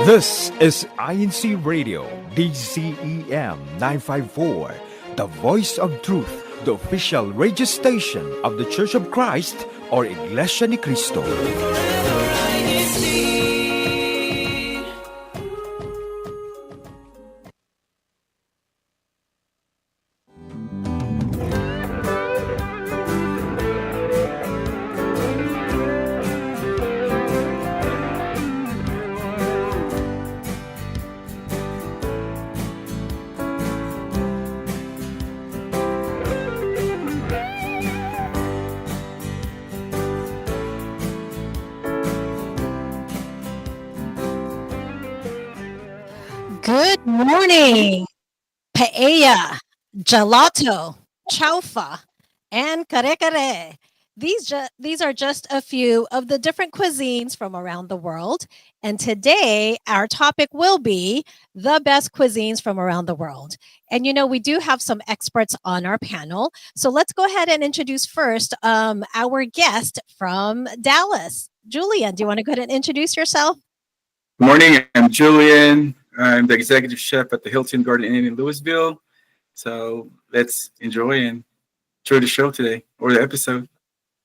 This is INCRadio DCEM 954, the voice of truth, the official radio station of the Church of Christ or Iglesia ni Cristo. Good morning. Paella, gelato, chaufa, and kare-kare. These are just a few of the different cuisines from around the world. And today, our topic will be the best cuisines from around the world. And we do have some experts on our panel. So let's go ahead and introduce first our guest from Dallas. Julian, do you want to go ahead and introduce yourself? Good morning. I'm Julian. I'm the executive chef at the Hilton Garden Inn in Louisville. So let's enjoy the show today or the episode.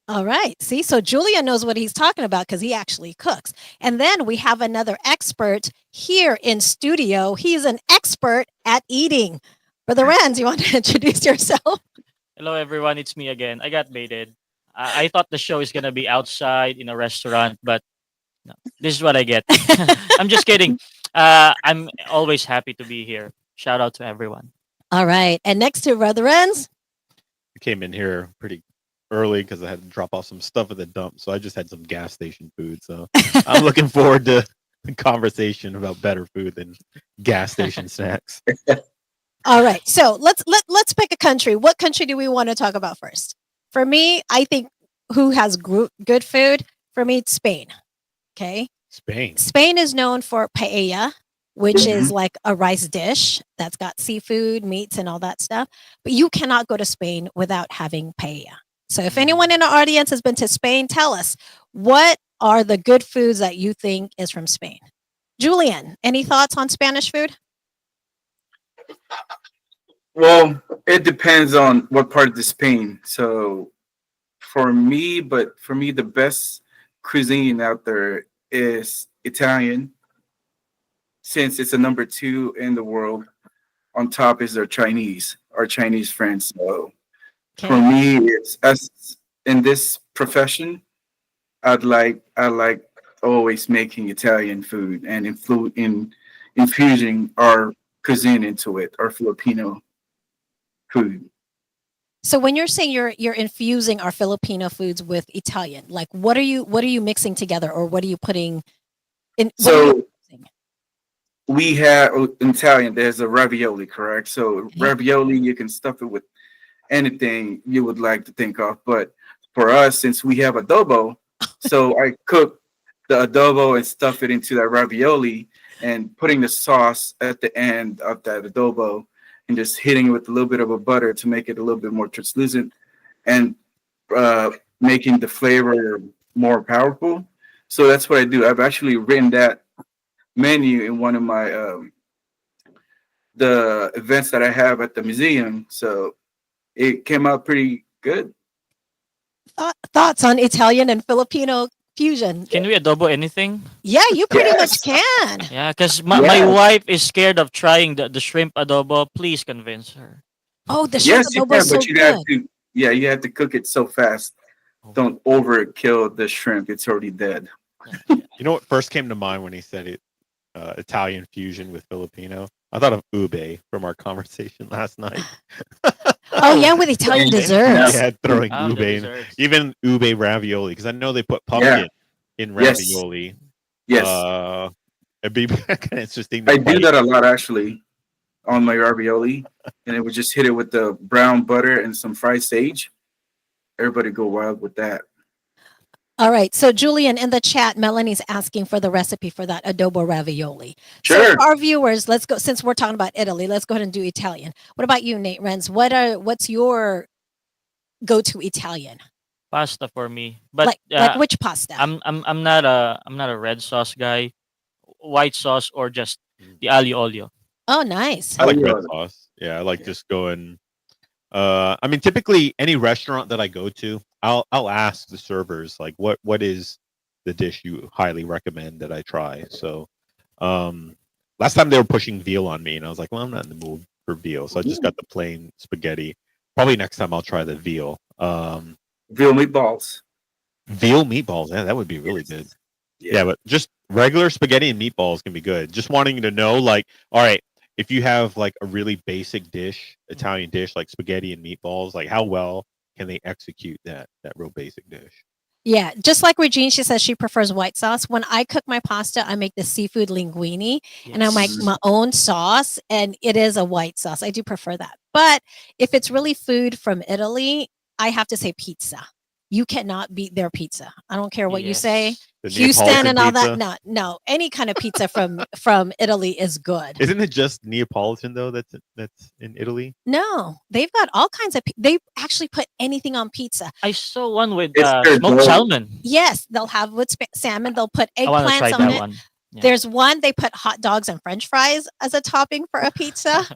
All right. See, so Julian knows what he's talking about because he actually cooks. And then we have another expert here in studio. He's an expert at eating. Brother Rand, you want to introduce yourself? Hello, everyone. It's me again. I got baited. I thought the show is going to be outside in a restaurant, but no, this is what I get. I'm just kidding. I'm always happy to be here. Shout out to everyone. All right. And next to Brother Renz? I came in here pretty early because I had to drop off some stuff at the dump. So I just had some gas station food. So I'm looking forward to a conversation about better food than gas station snacks. All right. So let's pick a country. What country do we want to talk about first? For me, I think who has good food? For me, it's Spain. Okay. Spain is known for paella, which is like a rice dish that's got seafood, meats, and all that stuff. But you cannot go to Spain without having paella. So if anyone in our audience has been to Spain, tell us, what are the good foods that you think is from Spain? Julian, any thoughts on Spanish food? Well, it depends on what part of the Spain. So for me, the best cuisine out there is Italian, since it's a number 2 in the world. On top is our Chinese friends. So for me, it's us in this profession. I like always making Italian food and infusing our cuisine into it, our Filipino food. So when you're saying you're infusing our Filipino foods with Italian, like what are you mixing together, or what are you putting in? So we have in Italian. There's a ravioli, correct? So ravioli, you can stuff it with anything you would like to think of. But for us, since we have adobo, so I cook the adobo and stuff it into that ravioli, and putting the sauce at the end of that adobo, and just hitting it with a little bit of a butter to make it a little bit more translucent, and making the flavor more powerful. So that's what I do. I've actually written that menu in one of my the events that I have at the museum. So it came out pretty good. Thoughts on Italian and Filipino fusion? Can we adobo anything? Yeah, you pretty much can. Yeah, because my wife is scared of trying the shrimp adobo. Please convince her. Oh, the shrimp adobo is so but you have to cook it so fast. Don't overkill the shrimp. It's already dead. You know what first came to mind when he said it? Italian fusion with Filipino. I thought of ube from our conversation last night. Oh yeah, with Italian desserts. Yeah, throwing ube in, even ube ravioli, because I know they put pumpkin in ravioli. Yes. It'd be kind of interesting. I do that a lot actually on my ravioli, and it would just hit it with the brown butter and some fried sage. Everybody go wild with that. All right. So, Julian, in the chat, Melanie's asking for the recipe for that adobo ravioli. Sure. So, for our viewers, let's go. Since we're talking about Italy, let's go ahead and do Italian. What about you, Nate Renz? What's your go-to Italian? Pasta for me, but like which pasta? I'm not a red sauce guy. white sauce or just the aglio olio. Oh, nice. I like red Yeah. sauce. Yeah, I like Yeah. just going. I mean, typically any restaurant that I go to, I'll ask the servers like, what is the dish you highly recommend that I try? So, last time they were pushing veal on me, and I was like, well, I'm not in the mood for veal, so I just got the plain spaghetti. Probably next time I'll try the veal. Veal meatballs. Veal meatballs, yeah, that would be really good. Yeah, but just regular spaghetti and meatballs can be good. Just wanting to know, like, all right, if you have like a really basic dish, Italian dish like spaghetti and meatballs, like how well can they execute that real basic dish? Yeah, just like Regine, she says she prefers white sauce. When I cook my pasta, I make the seafood linguine and I make Yes. my own sauce, and it is a white sauce. I do prefer that. But if it's really food from Italy, I have to say pizza. You cannot beat their pizza. I don't care what you say. Yes. The Houston Neapolitan and all that. pizza? No, no. Any kind of pizza from Italy is good. Isn't it just Neapolitan though? That's in Italy. No, they've got all kinds of. They actually put anything on pizza. I saw one with It's good, smoked though. salmon. Yes, they'll have with salmon. They'll put I want to try eggplants on that it. one. Yeah. There's one they put hot dogs and French fries as a topping for a pizza.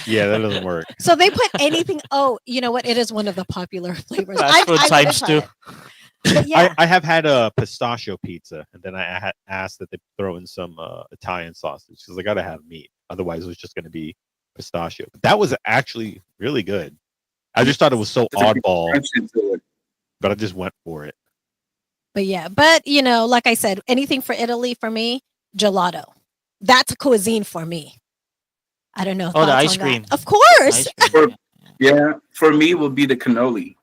Yeah, that doesn't work. So they put anything. Oh, you know what? It is one of the popular flavors. Fast food gotta times try two. it. But yeah, I have had a pistachio pizza, and then I had asked that they throw in some Italian sausage because I got to have meat. Otherwise, it was just going to be pistachio. But that was actually really good. I just thought it was so It's a big oddball, crunch into it. but I just went for it. but you know, like I said, anything for Italy for me, gelato. That's a cuisine for me. I don't know. Oh, the thoughts ice on that. cream. Of course. Ice cream, yeah. Yeah, for me will be the cannoli.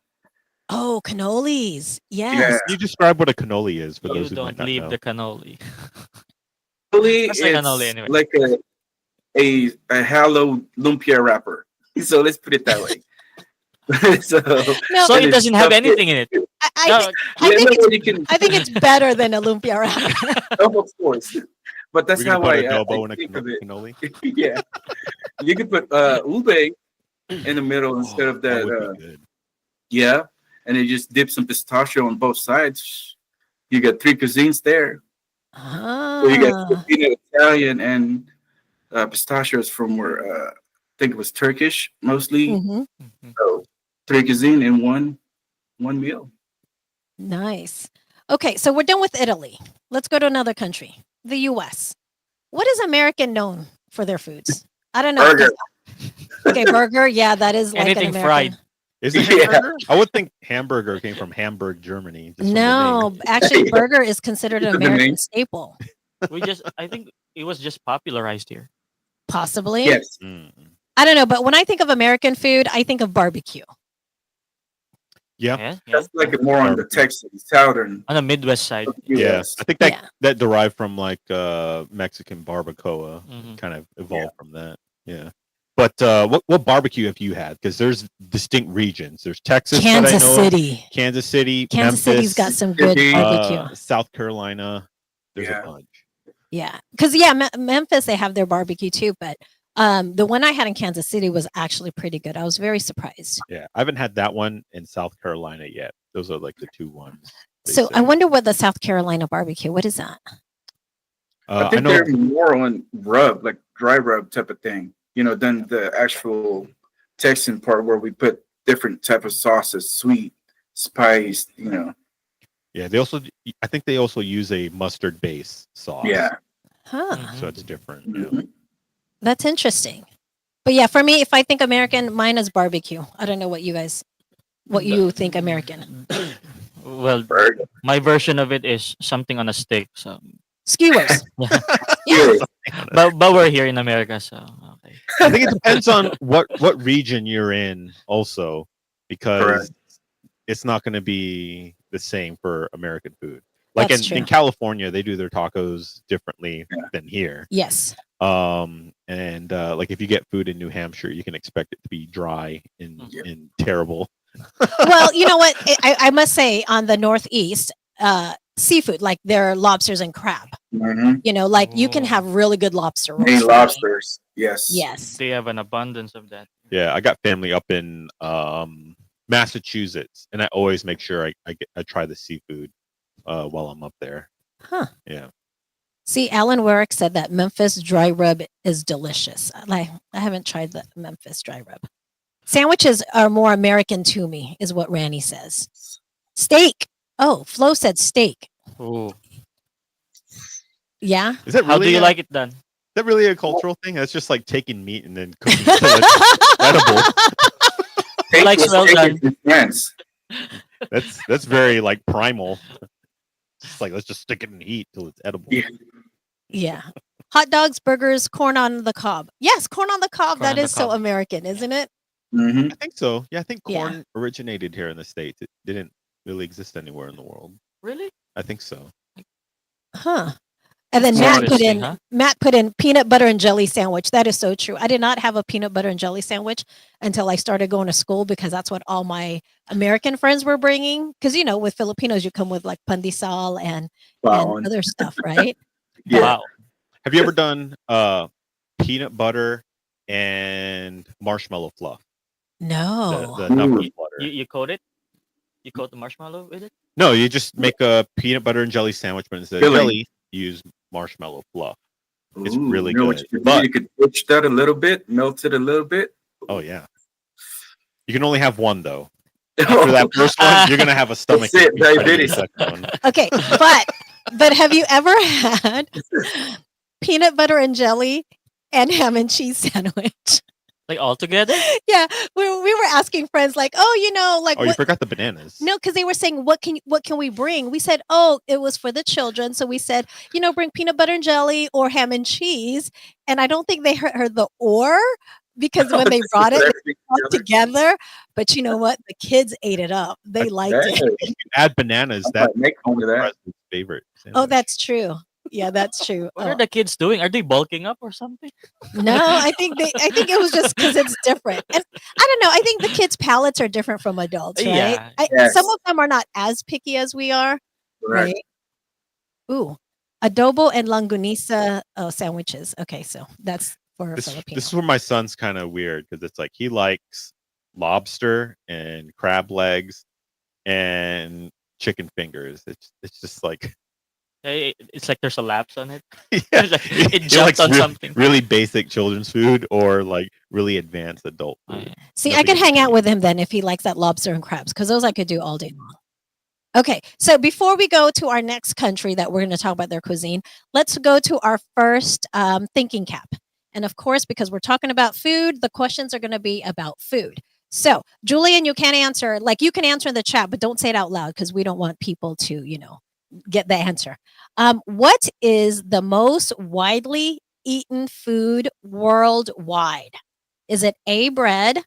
Oh, cannolis. Yes. Yeah. Can you describe what a cannoli is for You those who might don't not leave know? the cannoli. Cannoli What's is a cannoli anyway? like a hollow lumpia wrapper. So let's put it that way. so No, So and it it's doesn't have stuffed anything in it. I, No, think, I Yeah, think no, it's you can, I think it's better than a lumpia wrapper. of course. But that's We're gonna how put I adobo in a think of it. cannoli. Yeah, you could put ube in the middle instead of that that. would be good. Yeah, and you just dip some pistachio on both sides. You got three cuisines there. So you got Ah, Filipino, Italian, and pistachios from where I think it was Turkish mostly. mhm. Mhm. So three cuisine in one meal. Nice. Okay, so we're done with Italy. Let's go to another country, the U.S. What is American known for their foods? I don't know. Burger. Okay, burger. Yeah, that is like Anything an American. fried. Is it Yeah. hamburger? I would think hamburger came from Hamburg, Germany. just from the No, name. actually, Yeah. burger is considered an The name. American staple. I think it was just popularized here. Possibly. Yes. Mm. I don't know, but when I think of American food, I think of barbecue. Yeah, Yeah, yeah. That's like more on the Texan, southern. On the Midwest side. yeah. US. I think that Yeah. that derived from like Mexican barbacoa. Mhm. Kind of evolved from that. Yeah. But what barbecue have you had? Because there's distinct regions. There's Texas, that I Kansas know of, City. Kansas City, Kansas Memphis, City's got some good Mississippi, barbecue. South Carolina. There's Yeah. a bunch. Yeah, because Memphis they have their barbecue too, but the one I had in Kansas City was actually pretty good. I was very surprised. Yeah, I haven't had that one in South Carolina yet. Those are like the two ones. they So I say. wonder what the South Carolina barbecue. What is that? I I think know. they're more on rub, like dry rub type of thing, than the actual Texan part where we put different type of sauces, sweet, spiced, Yeah, I think they also use a mustard base sauce. Yeah. Huh. Mhm. So it's different. Mhm. That's interesting. But yeah, for me, if I think American, mine is barbecue. I don't know what you think American. Well, Burger. my version of it is something on a stick. So, Skewers. Yeah. Yeah. but we're here in America, so okay. I think it depends on what region you're in also, because Correct. it's not going to be the same for American food. Like That's in true. California, they do their tacos differently Yeah. than here. Yes. And like if you get food in New Hampshire, you can expect it to be dry and, Yeah. and terrible. Well, you know what? I must say on the Northeast, seafood, like their lobsters and crab. Mhm. Like you can Oh. have really good lobster rolls. Maine for me. lobsters. Yes. Yes. They have an abundance of that. Yeah, I got family up in Massachusetts, and I always make sure I try the seafood while I'm up there. Huh. Yeah. See, Alan Warwick said that Memphis dry rub is delicious. I haven't tried the Memphis dry rub. Sandwiches are more American to me, is what Randy says. Steak. Oh, Flo said steak. Ooh. Yeah. Is that How really do you a, like it done? is that really a cultural thing? That's just like taking meat and then cooking it till it's edible. He likes well done. in France. That's very like primal. It's like let's just stick it in the heat till it's edible. Yeah. Yeah. Hot dogs, burgers, corn on the cob. Yes, corn on the cob. Corn That on the is so cob. American, isn't it? Hmm. I think so. Yeah, I think Yeah. corn originated here in the States. It didn't really exist anywhere in the world. Really? I think so. Huh. And then That's Matt put interesting, in huh? Matt put in peanut butter and jelly sandwich. That is so true. I did not have a peanut butter and jelly sandwich until I started going to school because that's what all my American friends were bringing. Because with Filipinos, you come with like pandesal and Wow. other stuff, right? Yeah. Wow. Have you ever done peanut butter and marshmallow fluff? No. The numbers Ooh. butter. You coat it? You coat the marshmallow with it? No, you just make a peanut butter and jelly sandwich, but instead of Filling. jelly, you use marshmallow fluff. It's Ooh, really you know what good. you could do? But You could twitch that a little bit, melt it a little bit. oh yeah, you can only have one though. After that first one, you're gonna have a stomach. That's it, ache before you get the diabetes. second one. Okay, but have you ever had peanut butter and jelly and ham and cheese sandwich? Like all together? Yeah, we were asking friends like, like Oh, you what? forgot the bananas. No, because they were saying what can we bring? We said, oh, it was for the children, so we said, bring peanut butter and jelly or ham and cheese, and I don't think they heard the or because when they brought it, they brought together. But you know what? The kids ate it up. They liked it. You can add bananas. That's make home of that. President's favorite. Oh, sandwich. that's true. Yeah, that's true. What Oh. are the kids doing? Are they bulking up or something? No, I think it was just because it's different. And I don't know. I think the kids' palates are different from adults, right? Yeah. Yes. Some of them are not as picky as we are, Right. right? Ooh, adobo and longanisa sandwiches. Okay, so that's for This Filipinos. is where my son's kind of weird because it's like he likes lobster and crab legs and chicken fingers. It's just like Hey, it's like there's a lapse on it. yeah, It he jumped likes on something. really basic children's food or like really advanced adult Oh, food. yeah. See, I nothing could in hang out between. with him then if he likes that lobster and crabs, because those I could do all day long. Okay, so before we go to our next country that we're going to talk about their cuisine, let's go to our first thinking cap. And of course, because we're talking about food, the questions are going to be about food. So, Julian, you can answer, like you can answer in the chat, but don't say it out loud because we don't want people to, get the answer. What is the most widely eaten food worldwide? Is it A, bread,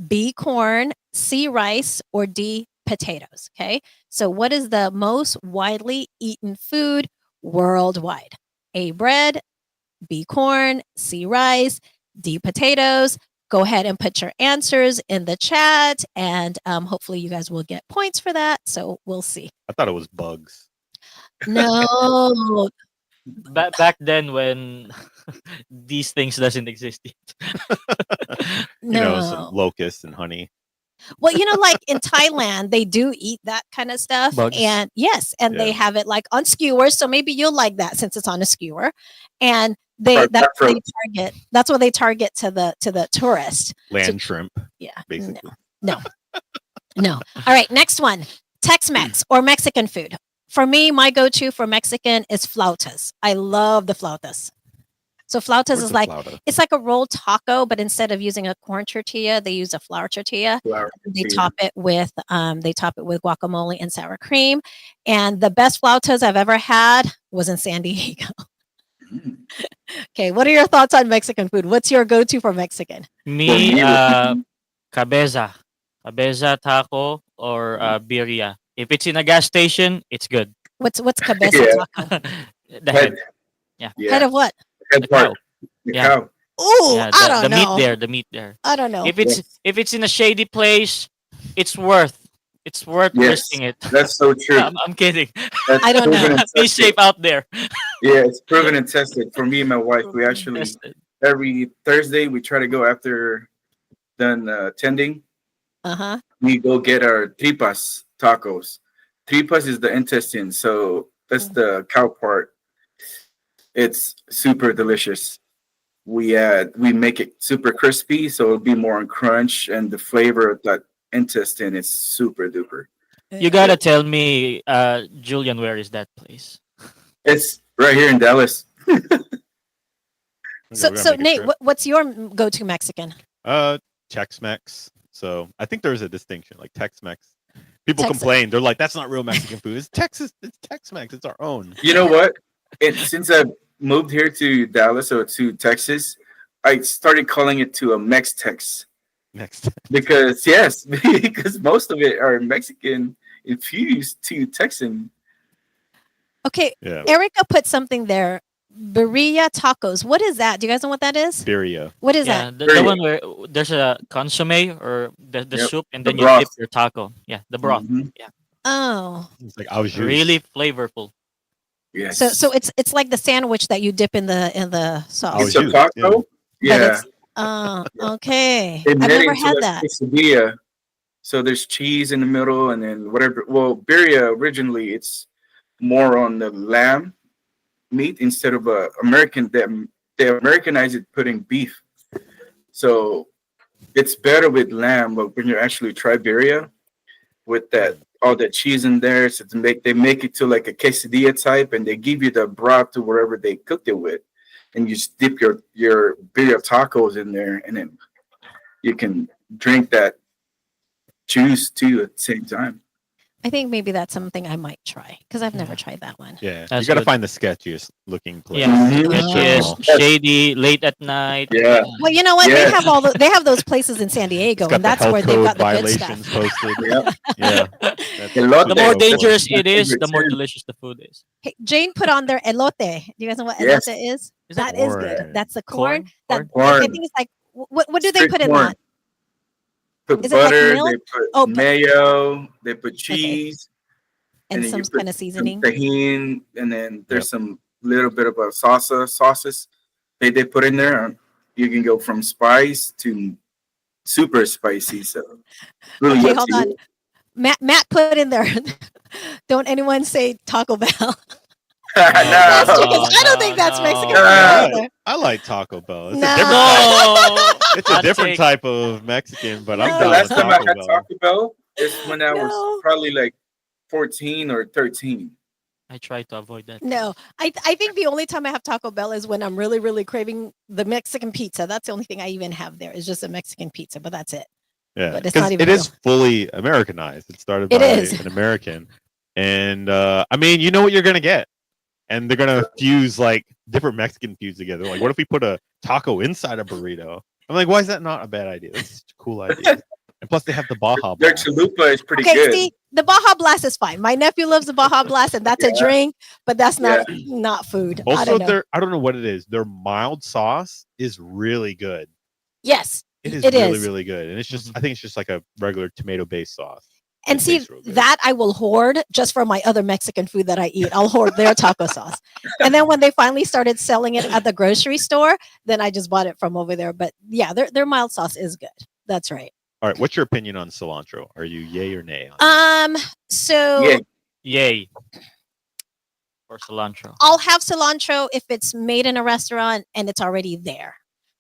B, corn, C, rice, or D, potatoes? Okay. So, what is the most widely eaten food worldwide? A, bread, B, corn, C, rice, D, potatoes. Go ahead and put your answers in the chat, and hopefully you guys will get points for that. So we'll see. I thought it was bugs. No, Back then when these things doesn't exist yet. You know, no. some locusts and honey. Well, like in Thailand, they do eat that kind of stuff. Bugs. And yes, and they Yeah. have it like on skewers. So maybe you'll like that since it's on a skewer. And Right, that's what they that's target. That's what they target to the tourist. Land shrimp, Yeah. basically. No. All right, next one. Tex-Mex or Mexican food. For me, my go-to for Mexican is flautas. I love the flautas. So flautas Where's is the like flauta? it's like a rolled taco, but instead of using a corn tortilla, they use a flour tortilla. Flour They tortilla. top it with guacamole and sour cream. And the best flautas I've ever had was in San Diego. Mm. Okay, what are your thoughts on Mexican food? What's your go-to for Mexican? Me, me, cabeza. Cabeza taco or birria. If it's in a gas station, it's good. What's cabeza Yeah. taco? The head. Head Yeah. of what? Head The part. cow. The Yeah. cow. Oh, Yeah, I the don't know. meat there. I don't know. If it's in a shady place, it's worth Yes. risking it. That's so true. I'm kidding. That's I don't know. proven and Be tested. safe out there. Yeah, it's proven and tested. For me and my wife, we actually Tested. every Thursday we try to go after done tending. Uh-huh. We go get our tripas tacos. Tripas is the intestine, so that's the cow part. It's super delicious. We make it super crispy, so it'll be more on crunch, and the flavor of that intestine is super duper. You gotta tell me, Julian, where is that place? It's right here in Dallas. Okay, So, we're gonna so make a Nate, trip. what's your go-to Mexican? Tex-Mex. So I think there's a distinction, like Tex-Mex. People Tex- complain. They're like, "That's not real Mexican food. It's Texas. It's Tex-Mex. It's our own." You know what? Since I moved here to Dallas or to Texas, I started calling it to a Mex-Tex Next. because yes, because most of it are Mexican infused to Texan. Okay, Yeah. Erica put something there. Birria tacos. What is that? Do you guys know what that is? Birria. What is Yeah, that? the one where there's a consomme or the Yep, soup, and the then you broth. dip your taco. Yeah, the broth. Mhm. Yeah, Oh, It's like au jus. really flavorful. Yes. so it's like the sandwich that you dip in the sauce. It's a juice, taco. But Yeah. it's okay. They I've made it never into had a that. quesadilla. So there's cheese in the middle, and then whatever. Well, birria originally it's more on the lamb meat instead of American. They Americanize it putting beef. So it's better with lamb, but when you actually try birria with that all that cheese in there, so they make it to like a quesadilla type, and they give you the broth to wherever they cooked it with, and you just dip your birria tacos in there, and then you can drink that juice too at the same time. I think maybe that's something I might try because I've never tried that one. Yeah. That's You got to good. find the sketchiest looking place. Yeah, Mhm. sketches, Oh. shady, late at night. Yeah. Well, you know what? Yes. They have those places in San Diego, It's got and the that's health where they've code got the good stuff. violations posted. Yep. Yeah. Elote. The more That's dangerous my it is, the favorite more too. delicious the food is. Hey, Jane put on their elote. Do you guys know what Yes. elote is? Is that That is good. corn? That's the corn. Corn? That I Corn. think it's like what do they Straight put in corn. that? Put Is it like butter, milk? they put Oh, mayo, they put Okay. cheese, And then some you put kind of some seasoning. tahini, and then there's some little bit of a sauces they put in there. You can go from spice to super spicy. So really Okay, up hold to on. you. Matt put in there. Don't anyone say Taco Bell. No. That's true, 'cause I don't think that's Mexican food no. either. I like Taco Bell. It's No. a different type. No, It's a hot different take. type of Mexican, but I'm No. The down last with time I Taco had Bell. Taco Bell is when I No. was probably like 14 or 13. I try to avoid that. No, I think the only time I have Taco Bell is when I'm really, really craving the Mexican pizza. That's the only thing I even have there is just a Mexican pizza, but that's it. Yeah, But it's 'cause not even it is fully Americanized. It started It by is. an American, and I mean, you know what you're gonna get, and they're gonna fuse like different Mexican foods together. Like, what if we put a taco inside a burrito? I'm like, why is that not a bad idea? This is a cool idea. And plus, they have the Baja Their Blast. chalupa is pretty Okay, good. see, the Baja Blast is fine. My nephew loves the Baja Blast, and that's a Yeah. drink, but that's not food. I Also, don't know. I don't know what it is. Their mild sauce is really good. Yes, It is it really, is. really good. And it's just, Mhm. I think it's just like a regular tomato-based sauce. And It see, tastes real good. that I will hoard just for my other Mexican food that I eat. I'll hoard their taco sauce. And then when they finally started selling it at the grocery store, then I just bought it from over there. But yeah, their mild sauce is good. That's right. All right, what's your opinion on cilantro? Are you yay or nay? On it? So Yeah. Yay. Or cilantro. I'll have cilantro if it's made in a restaurant and it's already there.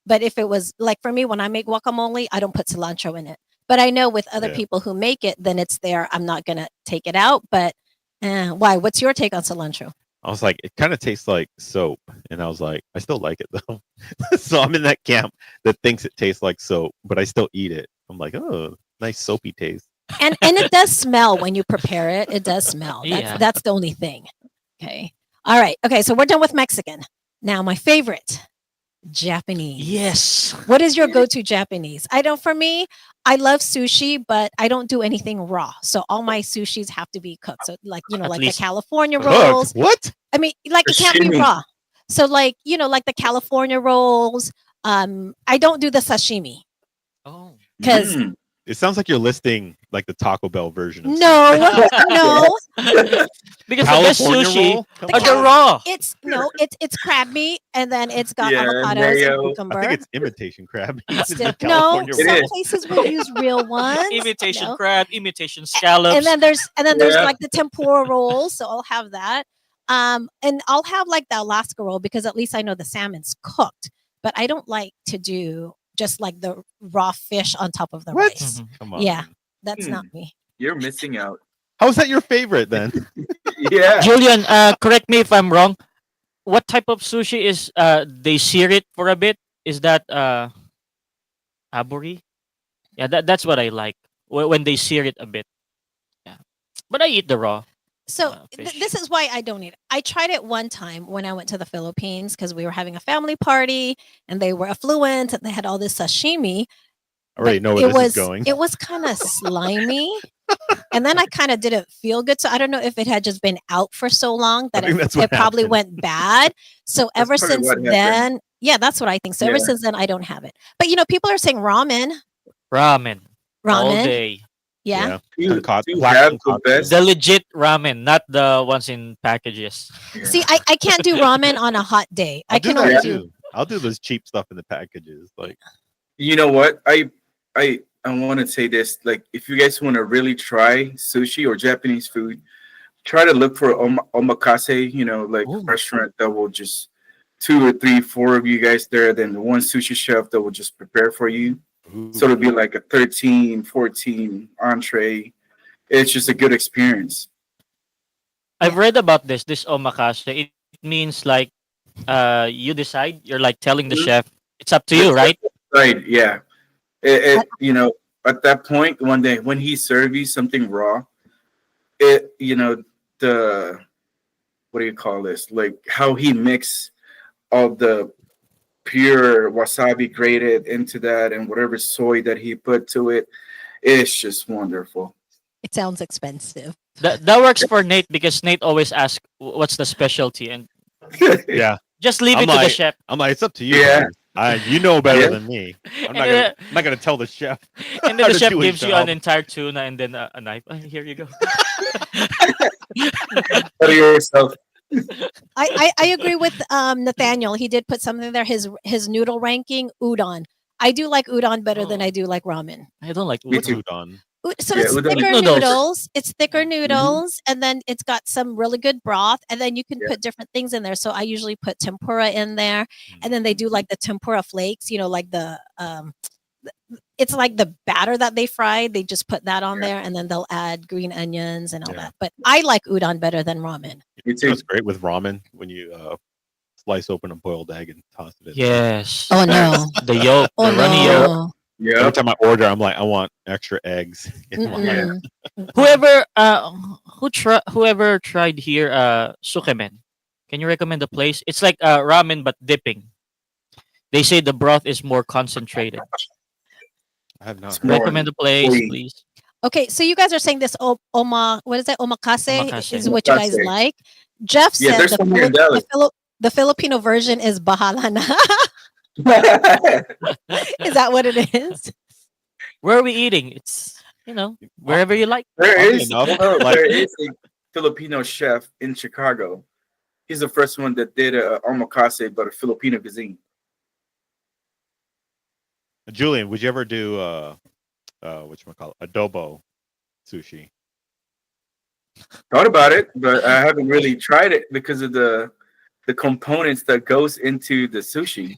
But if it was like for me, when I make guacamole, I don't put cilantro in it. But I know with other Yeah. people who make it, then it's there. I'm not gonna take it out. But why? What's your take on cilantro? I was like, it kind of tastes like soap. And I was like, I still like it though. So I'm in that camp that thinks it tastes like soap, but I still eat it. I'm like, oh, nice soapy taste. And it does smell when you prepare it. It does smell. Yeah. That's the only thing. Okay. All right. Okay. So we're done with Mexican. Now my favorite, Japanese. Yes. What is your go-to Japanese? I don't. For me, I love sushi, but I don't do anything raw. So all my sushis have to be cooked. So like At like least the California Cooked. rolls. What? I mean, like it can't be Sashimi. raw. So like like the California rolls. I don't do the sashimi Oh. because Mm. It sounds like you're listing like the Taco Bell version of no, no. Because the best California sushi roll? Come are the on. raw. It's crab meat, and then it's got Yeah, avocados mayo. and I cucumber. think it's imitation crab. It's Still, the no, California It some roll. is. places will use real ones. Imitation No. crab, imitation scallops. And then there's Yeah. like the tempura rolls, so I'll have that. And I'll have like the Alaska roll because at least I know the salmon's cooked. But I don't like to do just like the raw fish on top of the What? rice. Come on. Yeah, that's Hmm. not me. You're missing out. How's that your favorite then? Yeah. Julian, correct me if I'm wrong. What type of sushi is they sear it for a bit? Is that aburi? Yeah, that's what I like when they sear it a bit. Yeah, but I eat the raw. So Fish. this is why I don't eat it. I tried it one time when I went to the Philippines because we were having a family party and they were affluent and they had all this sashimi. I already know It where this is was going. it was kind of slimy, and then I kind of didn't feel good. So I don't know if it had just been out for so long that think it, that's what it probably happened. went bad. So ever probably since what happened. then, yeah, that's what I think. So ever Yeah. since then, I don't have it. But people are saying ramen, Ramen all ramen, day. yeah. You, Concoct- you black have the concoction. best. The legit ramen, not the ones in packages. See, I can't do ramen on a hot day. I I'll do can that only Yeah. do. too. I'll do those cheap stuff in the packages. Like, You know what? I want to say this. Like, if you guys want to really try sushi or Japanese food, try to look for omakase. Like Ooh. restaurant that will just 2 or 3, 4 of you guys there. Then the one sushi chef that will just prepare for you. ooh. So it'll be like a 13, 14 entree. It's just a good experience. I've read about this omakase. It means like you decide. You're like telling the Mhm. chef, it's up to you, right? Right? Yeah. At that point, one day when he serves you something raw, the what do you call this? Like how he mix all the pure wasabi grated into that and whatever soy that he put to it. It's just wonderful. It sounds expensive. That works for Nate because Nate always asks, "What's the specialty?" And Yeah. just leave I'm it to the like- chef. I'm like, it's up to you. Yeah. guys. You know better Yeah. than me. I'm And not then, gonna tell the chef. and then how the to chef do his gives you job. an entire tuna and then a knife. Here you go. Better yourself. I agree with Nathaniel. He did put something there. His noodle ranking udon. I do like udon better than Oh. I do like ramen. I don't like Me What's too. udon? So Yeah, it's udon is thicker noodles. noodles. It's thicker noodles, and then it's got some really good broth, and then you can Yeah. put different things in there. So I usually put tempura in there, and then they do like the tempura flakes. Like it's like the batter that they fried. They just put that on Yeah. there, and then they'll add green onions and all Yeah. that. But I like udon better than ramen. Me You know too. what's great with ramen when you slice open a boiled egg and toss it in. Yes. Oh no! The yolk, Oh the runny yolk. no! Every Yeah. time I order, I'm like, I want extra eggs. in mine. Mm-mm. Whoever tried here sukemen. Can you recommend a place? It's like ramen but dipping. They say the broth is more concentrated. I have not. It's Heard. more- Recommend a place, Oy. please. Okay, so you guys are saying this what is it? Omakase, Omakase. is what you guys Omakase. like. Jeff Yeah, said there's some here in Dallas. the Filipino version is bahala na. Is that what it is? Where are we eating? It's wherever you like. There Oddly is enough, there is a Filipino chef in Chicago. He's the first one that did a omakase, but a Filipino cuisine. Julian, would you ever do whatchamacallit, adobo sushi? Thought about it, but I haven't really tried it because of the components that goes into the sushi.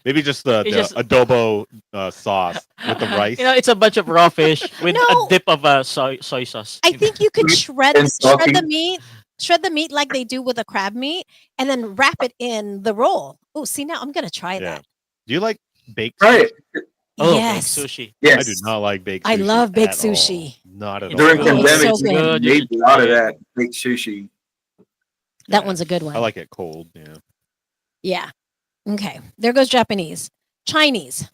Maybe just the It's just- adobo sauce with the rice. It's a bunch of raw fish with No. a dip of soy sauce. I think you could shred And salty. the meat like they do with a crab meat, and then wrap it in the roll. Oh, see now I'm gonna try Yeah. that. Do you like baked Try sushi? it. Oh, Yes. baked sushi. Yes. I do not like baked sushi. I love baked at all. sushi. Not at During all. It's pandemic, so we good. made a lot of that baked sushi. That Yeah. one's a good one. I like it cold. Yeah. Yeah. Okay. There goes Japanese. Chinese.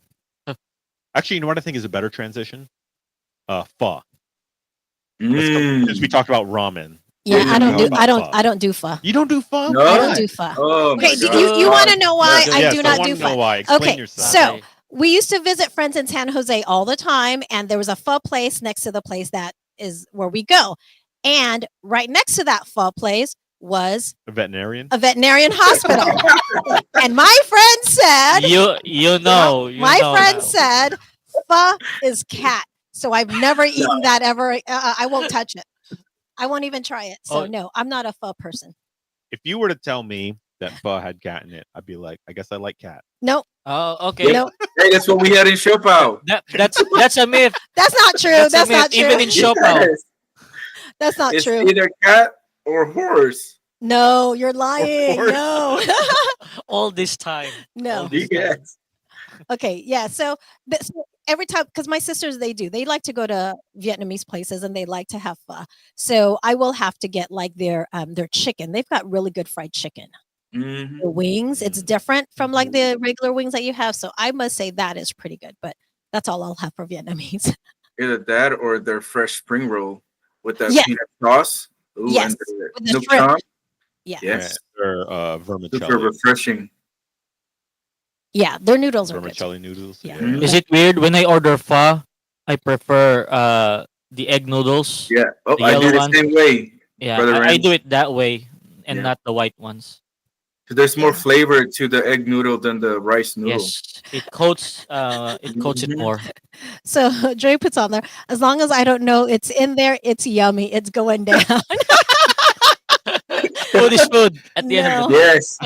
Actually, you know what I think is a better transition? Pho. Mm. Since we talked about ramen. Yeah, Yeah, I don't do how I about don't pho? I don't do pho. You don't do pho? No. I don't do pho. Oh Okay, my do God. you want to know why Yeah, I do I not want do to know pho? why. Explain Okay, yourself. so we used to visit friends in San Jose all the time, and there was a pho place next to the place that is where we go. And right next to that pho place was A veterinarian? a veterinarian hospital. And my friend said, You know. my friend now. said, pho is cat. So I've never eaten that ever. I won't touch it. I won't even try it. So Oh. no, I'm not a pho person. If you were to tell me that pho had cat in it, I'd be like, I guess I like cat. Nope. Oh, okay. Nope. Hey, that's what we had in Shopao. That's a myth. That's not true. That's a That's myth. not true. Even in Shopao. Yes. That's not It's true. either cat or horse. No, you're lying. course. No. All this time. No. All this time. Yes. Okay, yeah. So, so every time, because my sisters, they like to go to Vietnamese places and they like to have pho. So I will have to get like their chicken. They've got really good fried chicken. Mhm. The wings, it's different from like the regular wings that you have. So I must say that is pretty good. But that's all I'll have for Vietnamese. Either that or their fresh spring roll with that Yeah. peanut sauce. Ooh, Yes, and the with the nook shrimp. tom. Yeah, Yes. Or Super vermicelli. refreshing. yeah. Their noodles are good. Vermicelli noodles. Yeah. Mhm. Is it weird when I order pho? I prefer the egg noodles. Yeah. Oh, The I do yellow the one? same way. Yeah, Brother I Rand. do it that way and Yeah. not the white ones. 'Cause there's more Yeah. flavor to the egg noodle than the rice noodle. Yes, it coats it Mhm. more. So Dre puts on there, as long as I don't know it's in there, it's yummy. It's going down. Food is food at the end of the No. day. Yes.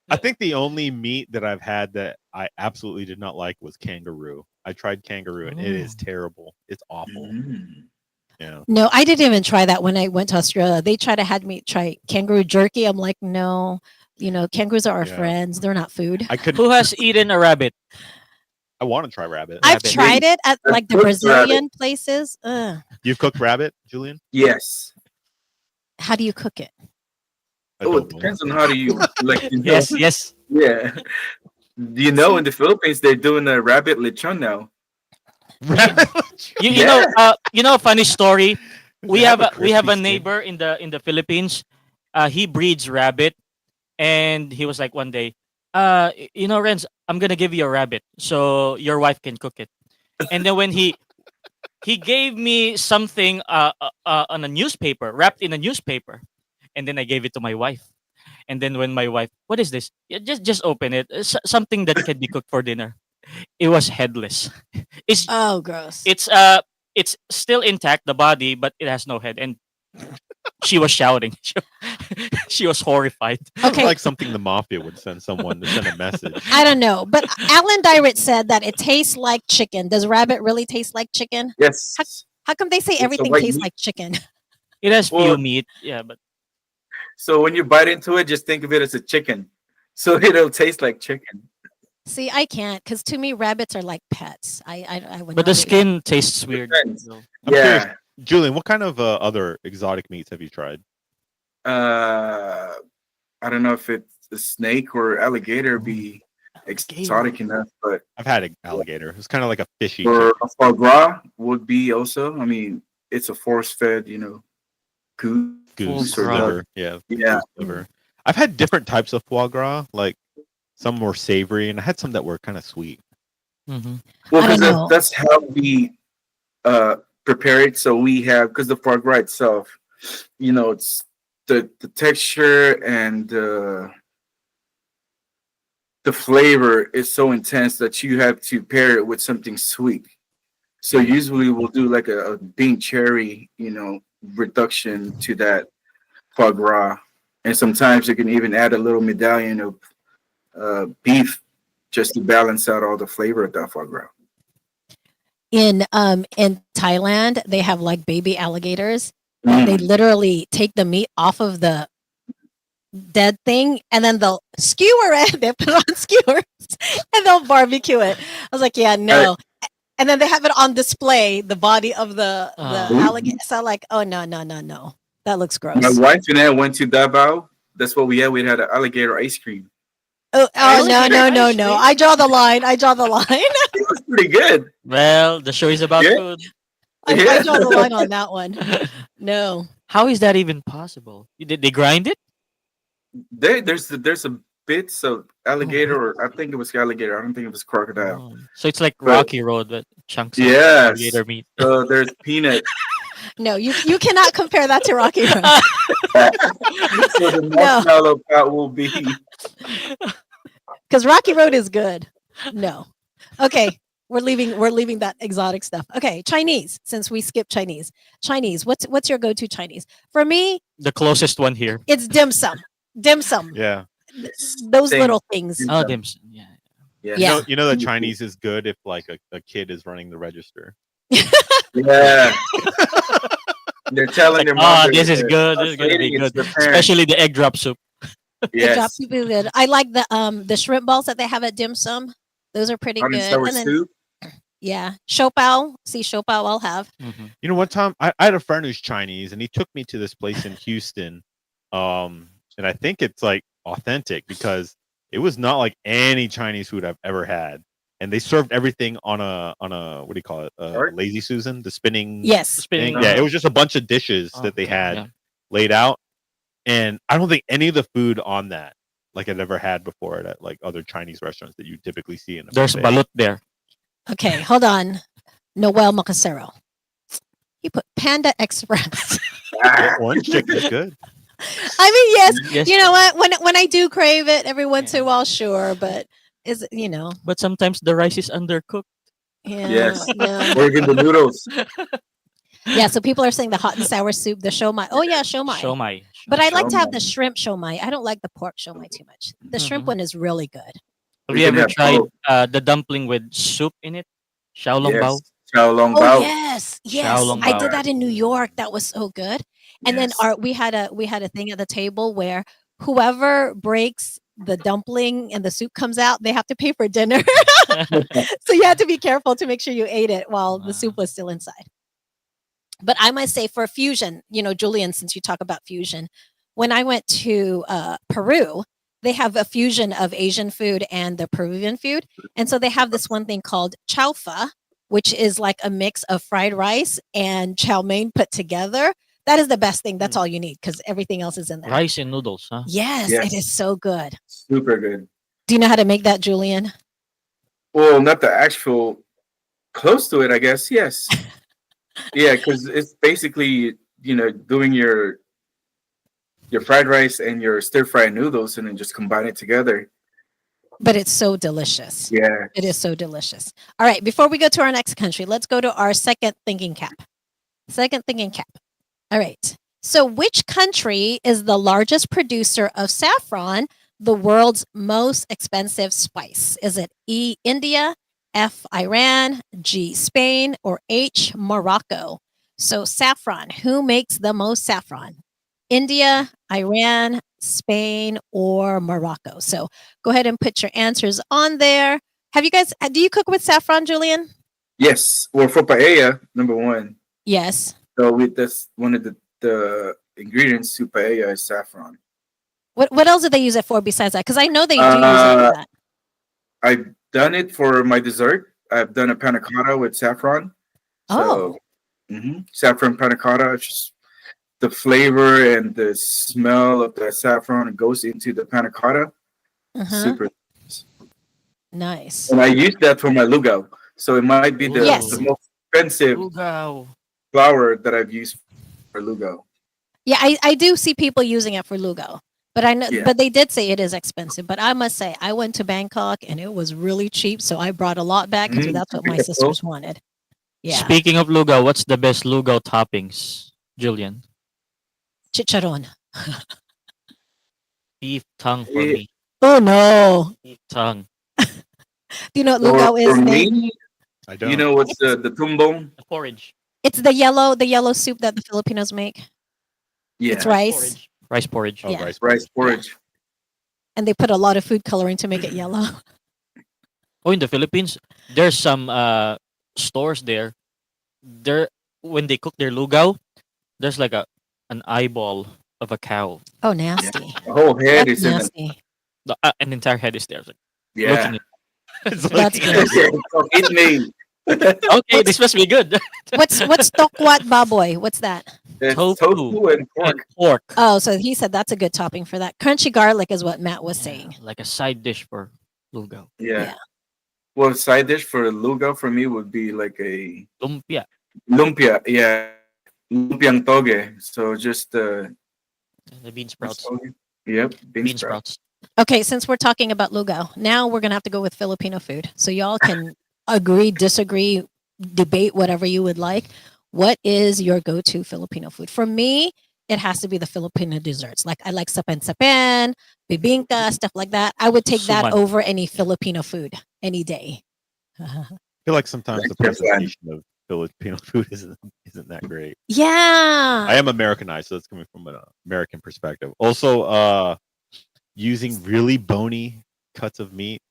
I think the only meat that I've had that I absolutely did not like was kangaroo. I tried kangaroo and it is terrible. It's awful. Mm. Yeah. No, I didn't even try that when I went to Australia. They tried to had me try kangaroo jerky. I'm like, no, kangaroos are our Yeah. friends. They're not food. I couldn't. Who has eaten a rabbit? I want to try rabbit. I've rabbit? tried it at I've like the cooked Brazilian places. Ugh. You've cooked rabbit, Julian? Yes. How do you cook it? I Oh, it don't know. depends on how do you like. Yes, yes. Yeah. In the Philippines they're doing a rabbit lechon now. You Yeah. know, funny story. We They have a crispy skin. neighbor in the Philippines. He breeds rabbit, and he was like one day, Renz, I'm gonna give you a rabbit so your wife can cook it. And then when he gave me something on a newspaper, wrapped in a newspaper, and then I gave it to my wife. And then when my wife, what is this? Yeah, just open it. Something that can be cooked for dinner. It was headless. It's Oh, gross. it's still intact, the body, but it has no head. And she was shouting. She was horrified. Okay. Like something the mafia would send someone to send a message. I don't know, but Alan Dyrett said that it tastes like chicken. Does rabbit really taste like chicken? Yes. How come they say a everything white tastes meat. like chicken? It has Well- few meat. Yeah, but So when you bite into it, just think of it as a chicken. So it'll taste like chicken. See, I can't because to me, rabbits are like pets. I would. but not the eat skin tastes weird. Depends. So. I'm Yeah. curious, Julian, what kind of other exotic meats have you tried? I don't know if it's a snake or alligator be exotic enough, but I've had an alligator. It's kind of like a fishy. for chicken. a foie gras would be also. I mean, it's a force-fed, goose. Goose Foie gras. liver. Yeah. Yeah. Goose liver. I've had different types of foie gras. Like some were savory, and I had some that were kind of sweet. Mhm. Well, I don't because know. that's how we prepare it. So we have, because the foie gras itself, it's the texture and the flavor is so intense that you have to pair it with something sweet. So usually we'll do like a bean cherry, reduction to that foie gras. And sometimes you can even add a little medallion of beef just to balance out all the flavor of that foie gras. in Thailand, they have like baby alligators. And they literally take the meat off of the dead thing and then they'll skewer it. They put it on skewers and they'll barbecue it. I was like, yeah, no. And then they have it on display, the body of the alligator. So I'm like, oh no. That looks gross. My wife and I went to Davao. That's what we had. We had an alligator ice cream. Oh no. Ice cream? I draw the line. It was pretty good. Well, the show is about Yeah. food. I draw the line on that one. No. How is that even possible? Did they grind it? There's a bits of alligator, or I think it was alligator. I don't think it was crocodile. Oh. So it's like But- Rocky Road, but chunks of Yes. alligator meat. So there's peanut. No, you cannot compare that to Rocky Road. So the marshmallow part will be. Because Rocky Road is good. No. Okay. we're leaving that exotic stuff. Okay, Chinese. Since we skipped Chinese. What's your go-to Chinese? For me, The closest one here. it's dim sum. Dim sum. Yeah. Those Same. little things. Oh, dim sum. Yeah. Yeah. Yeah. You know that Chinese is good if like a kid is running the register. Yeah. They're telling their mom. This is good. This is gonna be good. Especially the egg drop soup. The drop Yes. soup is good. I like the shrimp balls that they have at dim sum. Those are pretty Hot and good. sour And then soup. yeah, shopao. See shopao I'll have. Mhm. You know, one time I had a friend who's Chinese, and he took me to this place in Houston, and I think it's like authentic because it was not like any Chinese food I've ever had, and they served everything on a what do you call it? Cart? Lazy Susan, the spinning. Yes. Spinning. thing. Yeah, it was just a bunch of dishes Oh, that they had yeah. laid out, and I don't think any of the food on that like I'd ever had before at like other Chinese restaurants that you typically see in a There's buffet. balut there. Okay, hold on. Noel Macasero. He put Panda Express. Yeah, orange chicken's good. I mean, yes. Yes. You know what? When I do crave it every once in a while, sure, but is But sometimes the rice is undercooked. yeah, Yes. yeah. Or even the noodles. Yeah, so people are saying the hot and sour soup, the shomai. Oh yeah, shomai. Shomai. But I like to have the Shomai. shrimp shomai. I don't like the pork shomai too much. The shrimp Mhm. one is really good. Have We you can ever have tried both. the dumpling with soup in it? Xiaolong bao. Yes. Chow long Oh bao. yes, yes. Xiaolong I bao. did that in New York. That was so good. And then Yes. we had a thing at the table where whoever breaks the dumpling and the soup comes out, they have to pay for dinner. So you had to be careful to make sure you ate it while the soup was still inside. But I must say, for fusion, Julian, since you talk about fusion, when I went to Peru, they have a fusion of Asian food and the Peruvian food. And so they have this one thing called chaufa, which is like a mix of fried rice and chow mein put together. That is the best thing. That's Mm. all you need because everything else is in there. Rice and noodles, huh? Yes, Yes. it is so good. Super good. Do you know how to make that, Julian? Well, not the actual close to it, I guess. Yes. Yeah, because it's basically doing your fried rice and your stir fried noodles and then just combine it together. But it's so delicious. Yeah. It is so delicious. All right, before we go to our next country, let's go to our second thinking cap. Second thinking cap. All right. So, which country is the largest producer of saffron, the world's most expensive spice? Is it E, India, F, Iran, G, Spain, or H, Morocco? So, saffron, who makes the most saffron? India, Iran, Spain, or Morocco? So, go ahead and put your answers on there. Do you cook with saffron, Julian? Yes. Well, for paella, number one. Yes. So that's one of the ingredients to paella is saffron. What else do they use it for besides that? Because I know they do use it for that. I've done it for my dessert. I've done a panna cotta with saffron. So, saffron panna cotta. It's just the flavor and the smell of that saffron goes into the panna cotta. Uh-huh. Super. Nice. And I use that for my lugaw. So it might be the, Yes. the most expensive Lugaw. flour that I've used for lugaw. Yeah, I do see people using it for lugaw, but I know, Yeah. but they did say it is expensive. But I must say, I went to Bangkok and it was really cheap, so I brought a lot back because that's what my sisters wanted. Yeah, Speaking of lugaw, what's the best lugaw toppings, Julian? chicharron. Beef tongue for Eh, me. Oh no! Beef tongue. Do you know what For, lugaw is? for Nate? me, I don't. you know what's the tumbong? The porridge. It's the yellow soup that the Filipinos make. Yeah, It's rice, Porridge. Rice porridge. Oh, yeah. rice porridge. and they put a lot of food coloring to make it yellow. Oh, in the Philippines, there's some stores there. There, when they cook their lugaw, there's like an eyeball of a cow. Oh, nasty! The whole head That's is in it. nasty. An entire head is there. It's like, Yeah. looking at- It's That's like- good. Eat me. okay, this must be good. What's tokwat baboy? What's that? It's Tofu. tofu and pork. And pork. Oh, so he said that's a good topping for that. Crunchy garlic is what Matt was saying. Like a side dish for lugaw. Yeah. Yeah. Well, side dish for lugaw for me would be like a Lumpia. lumpia. Yeah, lumpiang toge. So just The bean sprouts. Yep, bean Bean sprouts. sprouts. Okay, since we're talking about lugaw, now we're gonna have to go with Filipino food. So y'all can agree, disagree, debate, whatever you would like. What is your go-to Filipino food? For me, it has to be the Filipino desserts. Like I like sapen-sapen, bibingka, stuff like that. I would take that Suman. over any Filipino food any day. I feel like sometimes the That's your plan. presentation of Filipino food isn't that great. Yeah. I am Americanized, so that's coming from an American perspective. Also, using really bony cuts of meat,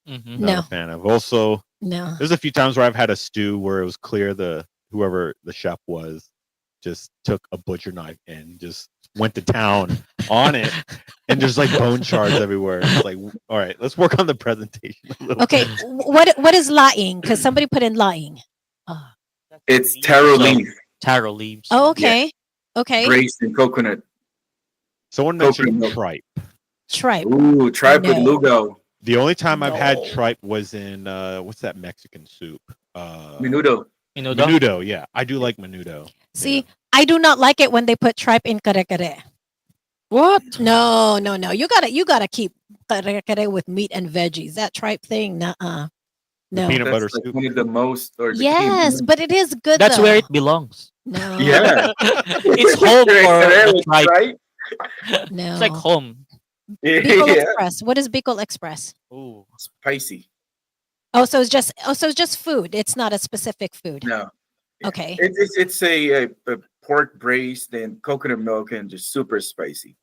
Mhm. not No. a fan of. Also, No. there's a few times where I've had a stew where it was clear whoever the chef was just took a butcher knife and just went to town on it, and there's like bone shards everywhere. It's like, all right, let's work on the presentation a little. Okay. What is laing? Because somebody put in laing. It's taro So- leaf Taro leaves. Oh, okay. Okay. braised in coconut. Someone Coconut mentioned milk. tripe. Tripe. Ooh, tripe with No. lugo. The only time I've had No. tripe was in what's that Mexican soup? Menudo. Menudo? Menudo. Yeah, I do like menudo. See, I do not like it when they put tripe in kare-kare. What? No. You gotta keep kare-kare with meat and veggies. That tripe thing, nuh-uh. No. Peanut butter That's like soup. one of the most, or the Yes, key. but it is good. That's though. where it belongs. No. Yeah. It's home for the tripe. Right? No. It's like home. Bicol Yeah. Express. What is Bicol Express? Ooh. Spicy. So it's just food. It's not a specific food. No. Yeah. Okay. It's a pork braised in coconut milk and just super spicy.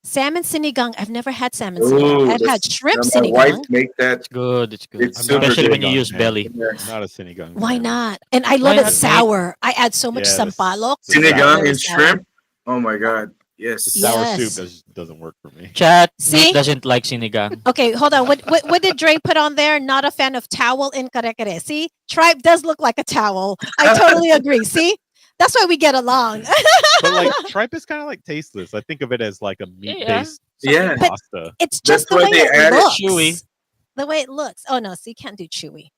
Salmon sinigang. I've never had salmon Ooh, sinigang. I've had that's- shrimp My wife sinigang. make that. It's good. It's good. It's super Especially when good you on use that. belly. Yes. Not a sinigang. Why fan. not? And I love Why it not? sour. I add so much Yes. sampalok. The Sinigang sour. and shrimp. Oh my god. Yes. The sour Yes. soup doesn't work for me. Chat. See? Meat doesn't like sinigang. Okay, hold on. What did Dre put on there? Not a fan of towel in kare-kare. See, tripe does look like a towel. I totally agree. See, that's why we get along. But like tripe is kind of like tasteless. I think of it as like a meat-based Yeah. But- pasta. It's That's just the why way they it added looks. chewy. The way it looks. Oh no, so you can't do chewy.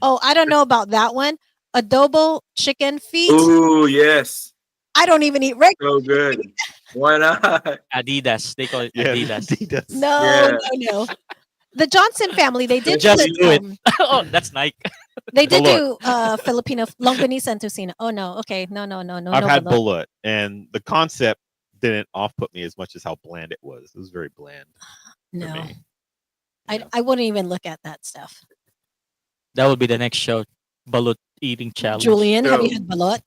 Oh, I don't know about that one. Adobo chicken feet. Ooh, yes. I don't even eat regular. So good. Why not? Adidas. They call it Yeah, Adidas. Adidas. No, Yeah. no. The Johnson family, they did Just put, do it. um, Oh, that's Nike. they did Balut. do Filipino longanisa and tocino. Oh no, okay, no. I've had balut. balut, and the concept didn't off-put me as much as how bland it was. It was very bland for No, me. I wouldn't even look at that stuff. That would be the next show. Balut eating challenge. Julian, have you So- had balut?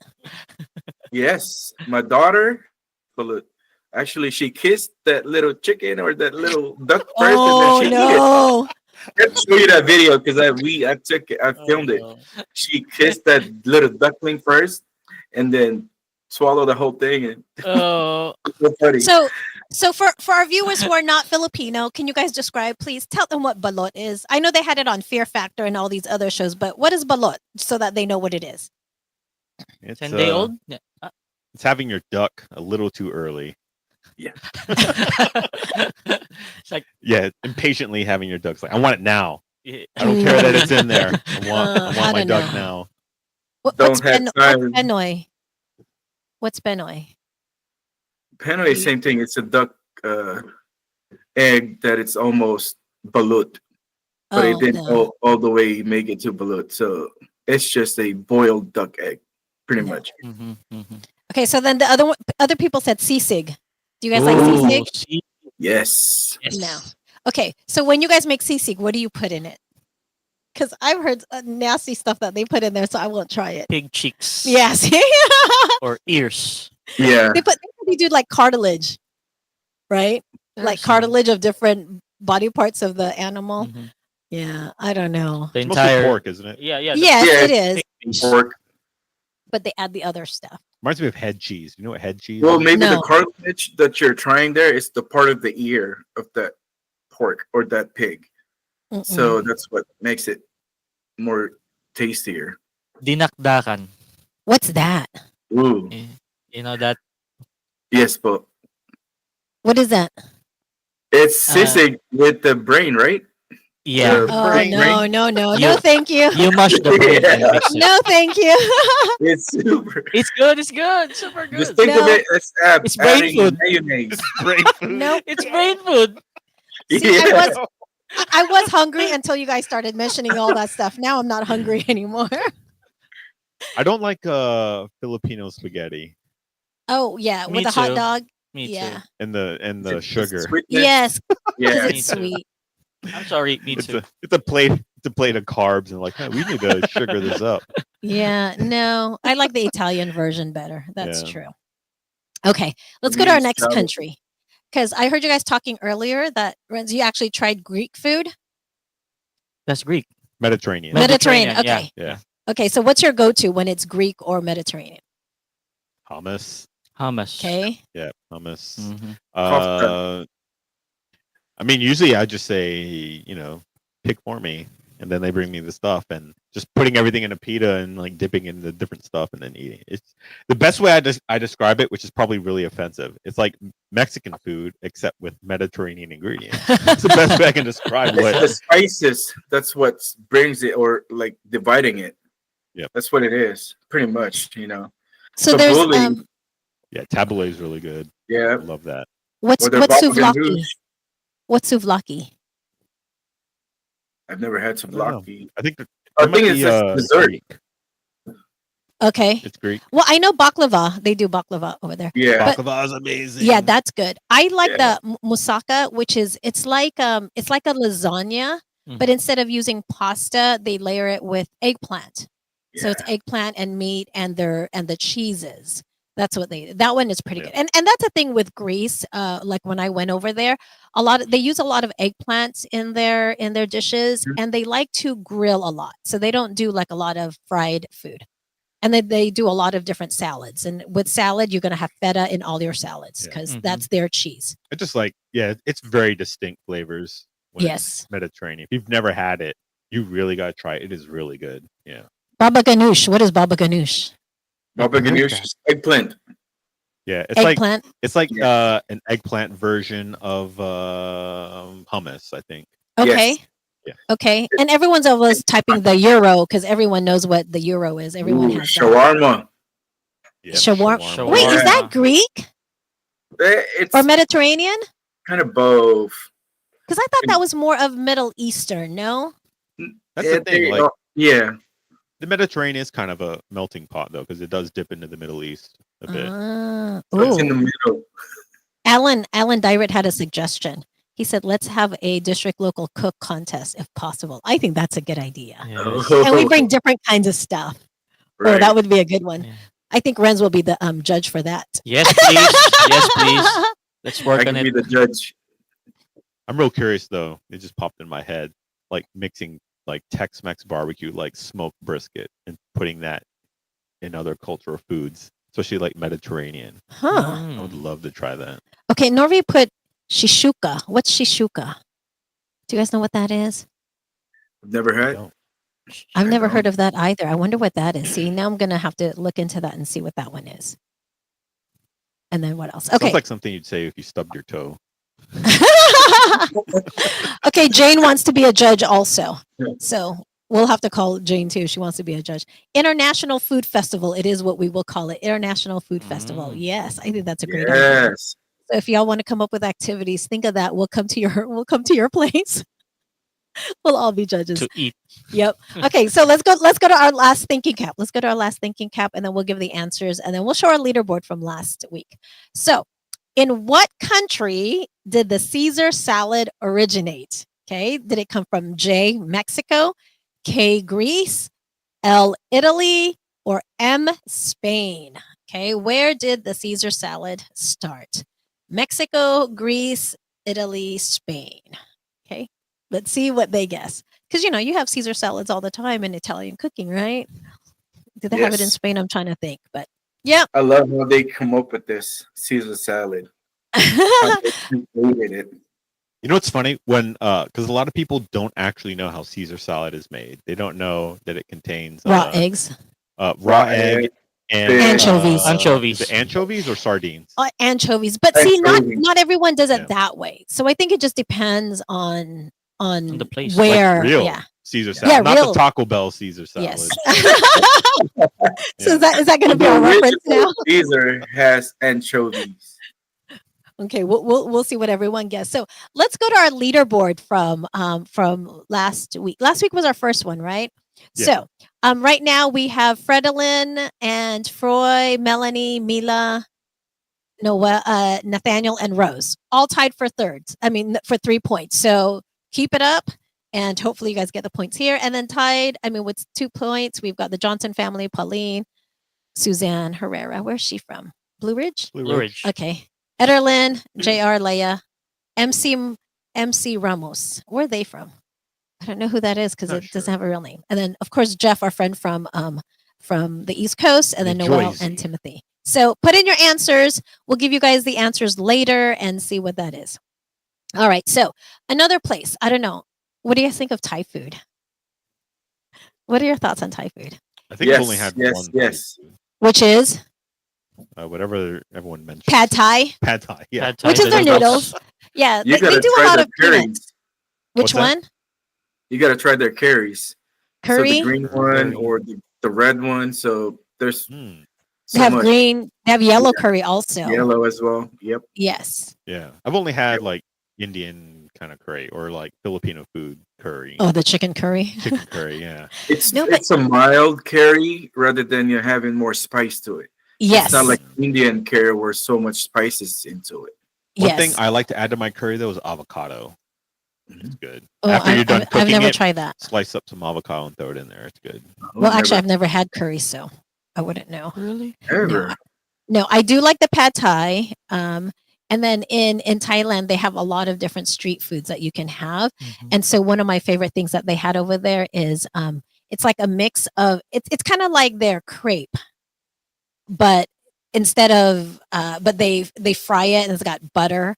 Yes. My daughter, balut. Actually, she kissed that little chicken or that little duck first, Oh and then she no! I have to show you that video because I Oh, filmed it. no. She kissed that little duckling first, and then swallowed the whole thing. And Oh, it's so funny. So for our viewers who are not Filipino, can you guys describe, please tell them what balot is? I know they had it on Fear Factor and all these other shows, but what is balot so that they know what it is? It's 10-day old? Yeah. It's having your duck a little too early. It's like, Yeah, impatiently having your ducks. Like, I want it now. yeah. I don't care that it's in there. I want I my don't duck know. now. What's Don't have time. Benoy? What's Benoy? Pinoy, same thing. It's a duck egg that it's almost balut, but it didn't no. all the way make it to balut. So it's just a boiled duck egg, pretty No. much. Mhm, mhm. Okay, so then the other people said sisig. Do you guys like Ooh. sisig? See? Yes. Yes. No. Okay, so when you guys make sisig, what do you put in it? Because I've heard nasty stuff that they put in there, so I won't try it. Pig cheeks. Yes. Or ears. Yeah. they do like cartilage, right? Like There's some- cartilage of different body parts of the animal. Mhm. Yeah, I don't know. The It's mostly entire pork, isn't it? Yeah, yeah. Yes, Yeah, it is, Piece. Pork. but they add the other stuff. Reminds me of head cheese. You know what head cheese Well, is? maybe No. the cartilage that you're trying there is the part of the ear of that pork or that pig. Mm-mm. So that's what makes it more tastier. Dinakdakan. What's that? Ooh. You know that? Yes, but What is that? it's Uh, sisig with the brain, right? Yeah. Oh brain, no, right? no, You- thank you. You mash the brain and Yeah. mix it. No, thank you. It's super. It's good. It's good. Super good. Just think No. of it as It's brain adding food. mayonnaise. Brain food. Nope. It's brain food. See, Yeah. I was hungry until you guys started mentioning all that stuff. Now I'm not hungry anymore. I don't like Filipino spaghetti Oh yeah, Me with a hot too. dog. Me Yeah. too. and the It's sugar. sweetness. Yes, because Yeah. Me it's too. sweet. I'm sorry. Me It's too. a plate. It's a plate of carbs, and like, hey, we need to sugar this up. Yeah, no, I like the Italian version better. That's Yeah. true. Okay, let's go to our next country. Because I heard you guys talking earlier that Renz, you actually tried Greek food. That's Greek. Mediterranean. Mediterranean. Yeah. Okay. Yeah. Okay, so what's your go-to when it's Greek or Mediterranean? Hummus. Hummus. Okay. Yeah, hummus. Mhm. I mean, usually I just say, pick for me, and then they bring me the stuff, and just putting everything in a pita and like dipping in the different stuff and then eating. It's the best way I describe it, which is probably really offensive. It's like Mexican food except with Mediterranean ingredients. It's the best way I can describe The what. spices, that's what brings it, or like dividing it. Yeah. That's what it is, pretty much, So there's bullying. Yeah, tabbouleh is really good. I Yeah. love that. what's Or the what's baba souvlaki? ganoush. What's souvlaki? I've never had I don't know. souvlaki. I think I think it's just dessert. Greek. Okay. It's Greek. Well, I know baklava. They do baklava over there. Yeah. But- Baklava is amazing. Yeah, that's good. I like Yeah. the moussaka, which is it's like a lasagna, but Mhm. instead of using pasta, they layer it with eggplant. So it's Yeah. eggplant and meat and the cheeses. That's what that one is pretty Yeah. good. And that's the thing with Greece. Like when I went over there, they use a lot of eggplants in their dishes, Mhm. and they like to grill a lot. So they don't do like a lot of fried food. And then they do a lot of different salads. And with salad, you're gonna have feta in all your salads Yeah. because Mhm. that's their cheese. I just like, it's very distinct flavors. When Yes. it's Mediterranean. If you've never had it, you really got to try it. It is really good. Yeah. Baba ganoush. What is baba ganoush? Baba I've heard ganoush that. is eggplant. Yeah. It's like Eggplant. Yeah. an eggplant version of hummus, I think. Okay. Yes. Yeah. Okay. And everyone's always typing the euro because everyone knows what the euro is. Everyone Ooh, has that. shawarma. Yep, Shawarma. Wait, is Shawarma. that Greek It's or Mediterranean? kind of both. Because I thought that was more of Middle Eastern. No. That's the thing. They Like are- yeah. the Mediterranean is kind of a melting pot, though, because it does dip into the Middle East a bit. It's in the Ooh. middle. Alan Dyrett had a suggestion. He said, "Let's have a district local cook contest if possible." I think that's a good idea. Yes. And we bring different kinds of stuff. Oh, Right. that would be a good one. Yeah. I think Renz will be the judge for that. Yes, please. Yes, please. Let's I work can on be it. the judge. I'm real curious, though. It just popped in my head, like mixing like Tex-Mex barbecue, like smoked brisket, and putting that in other cultural foods, especially like Mediterranean. Huh. I would love to try that. Okay, Norvi put shishuka. What's shishuka? Do you guys know what that is? I've never I had. don't- I've never know. heard of that either. I wonder what that is. See, now I'm gonna have to look into that and see what that one is. And then what else? Okay. Sounds like something you'd say if you stubbed your toe. Okay, Jane wants to be a judge also. Yeah. So we'll have to call Jane too. She wants to be a judge. International Food Festival. It is what we will call it. International Food Festival. Yes, I think that's a great idea. Yes. So if y'all want to come up with activities, think of that. We'll come to your place. We'll all be judges. To eat. Yep. Okay, so let's go to our last thinking cap. Let's go to our last thinking cap, and then we'll give the answers, and then we'll show our leaderboard from last week. So, in what country did the Caesar salad originate? Okay, did it come from J, Mexico, K, Greece, L, Italy, or M, Spain? Okay, where did the Caesar salad start? Mexico, Greece, Italy, Spain. Okay, let's see what they guess. Because, you have Caesar salads all the time in Italian cooking, right? Do they have it in Yes. Spain? I'm trying to think, but yeah. I love how they come up with this Caesar salad. How they created it. You know what's funny? When because a lot of people don't actually know how Caesar salad is made. They don't know that it contains Raw eggs. raw egg and Anchovies. Anchovies. Is it anchovies or sardines? Anchovies. But see, Anchovies. not everyone does it Yeah. that way. So I think it just depends on the place. Like where. real Yeah. Caesar salad, Yeah, not real. the Taco Bell Caesar salad. Yes. Yeah. So is that going to be The our reference original now? Caesar has anchovies. Okay, we'll see what everyone guessed. So let's go to our leaderboard from last week. Last week was our first one, right? Yeah. So right now we have Fredolyn and Froy, Melanie, Mila, Noel, Nathaniel, and Rose, all tied for thirds. I mean, for 3 points. So keep it up, and hopefully you guys get the points here. And then tied, I mean, with 2 points, we've got the Johnson family, Pauline, Suzanne Herrera. Where's she from? Blue Ridge? Blue Ridge. Okay. Ederlyn, JR, Leia, MC Ramos. Where are they from? I don't know who that is because Not it doesn't sure. have a real name. And then, of course, Jeff, our friend from the East Coast, and then New Noel Jersey. and Timothy. So put in your answers. We'll give you guys the answers later and see what that is. All right. So another place. I don't know. What do you guys think of Thai food? What are your thoughts on Thai food? I think I've only had yes, one. yes. Thai food. Which is Whatever everyone mentioned. pad Thai, Pad Thai. Yeah. Pad Thai, which is the their noodles. Yeah, You they gotta do a try lot their of peanuts. curries. Which What's that? one? You gotta try their curries. So Curry. the green one or the red one. So there's Hmm. They so have much green. They have yellow Yeah. curry also. yellow as well. Yep. Yes. Yeah. I've only had like Indian kind of curry or like Filipino food curry. Oh, the chicken curry. Chicken curry. Yeah. It's No, but- it's a mild curry rather than you having more spice to it. Yes. It's not like Indian curry where so much spices into it. One yes. thing I like to add to my curry though is avocado. It's good. Oh, After you're done I've cooking never it, tried that. slice up some avocado and throw it in there. It's good. Well, actually, I've never had curry, so I wouldn't know. Really? never. No, I do like the pad Thai. And then in Thailand, they have a lot of different street foods that you can have. Mhm. And so one of my favorite things that they had over there is it's like a mix of it's kind of like their crepe, but instead of but they fry it and it's got butter.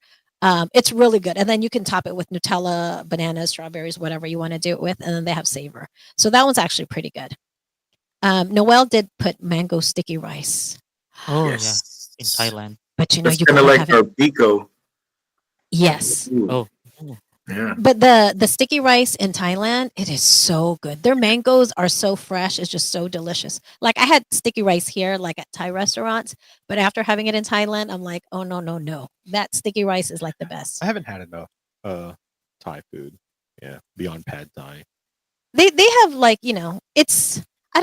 It's really good. And then you can top it with Nutella, bananas, strawberries, whatever you want to do it with, and then they have savor. So that one's actually pretty good. Noel did put mango sticky rice, Oh Yes. yeah, in Thailand. but you know That's you kind of gotta like have our it. pico. Yes. Ooh, Oh, yeah. But the sticky rice in Thailand, it is so good. Their mangoes are so fresh. It's just so delicious. Like I had sticky rice here, like at Thai restaurants, but after having it in Thailand, I'm like, oh no, no, no. That sticky rice is like the best. I haven't had enough Thai food. Yeah. Beyond pad Thai. They have like, you know, it's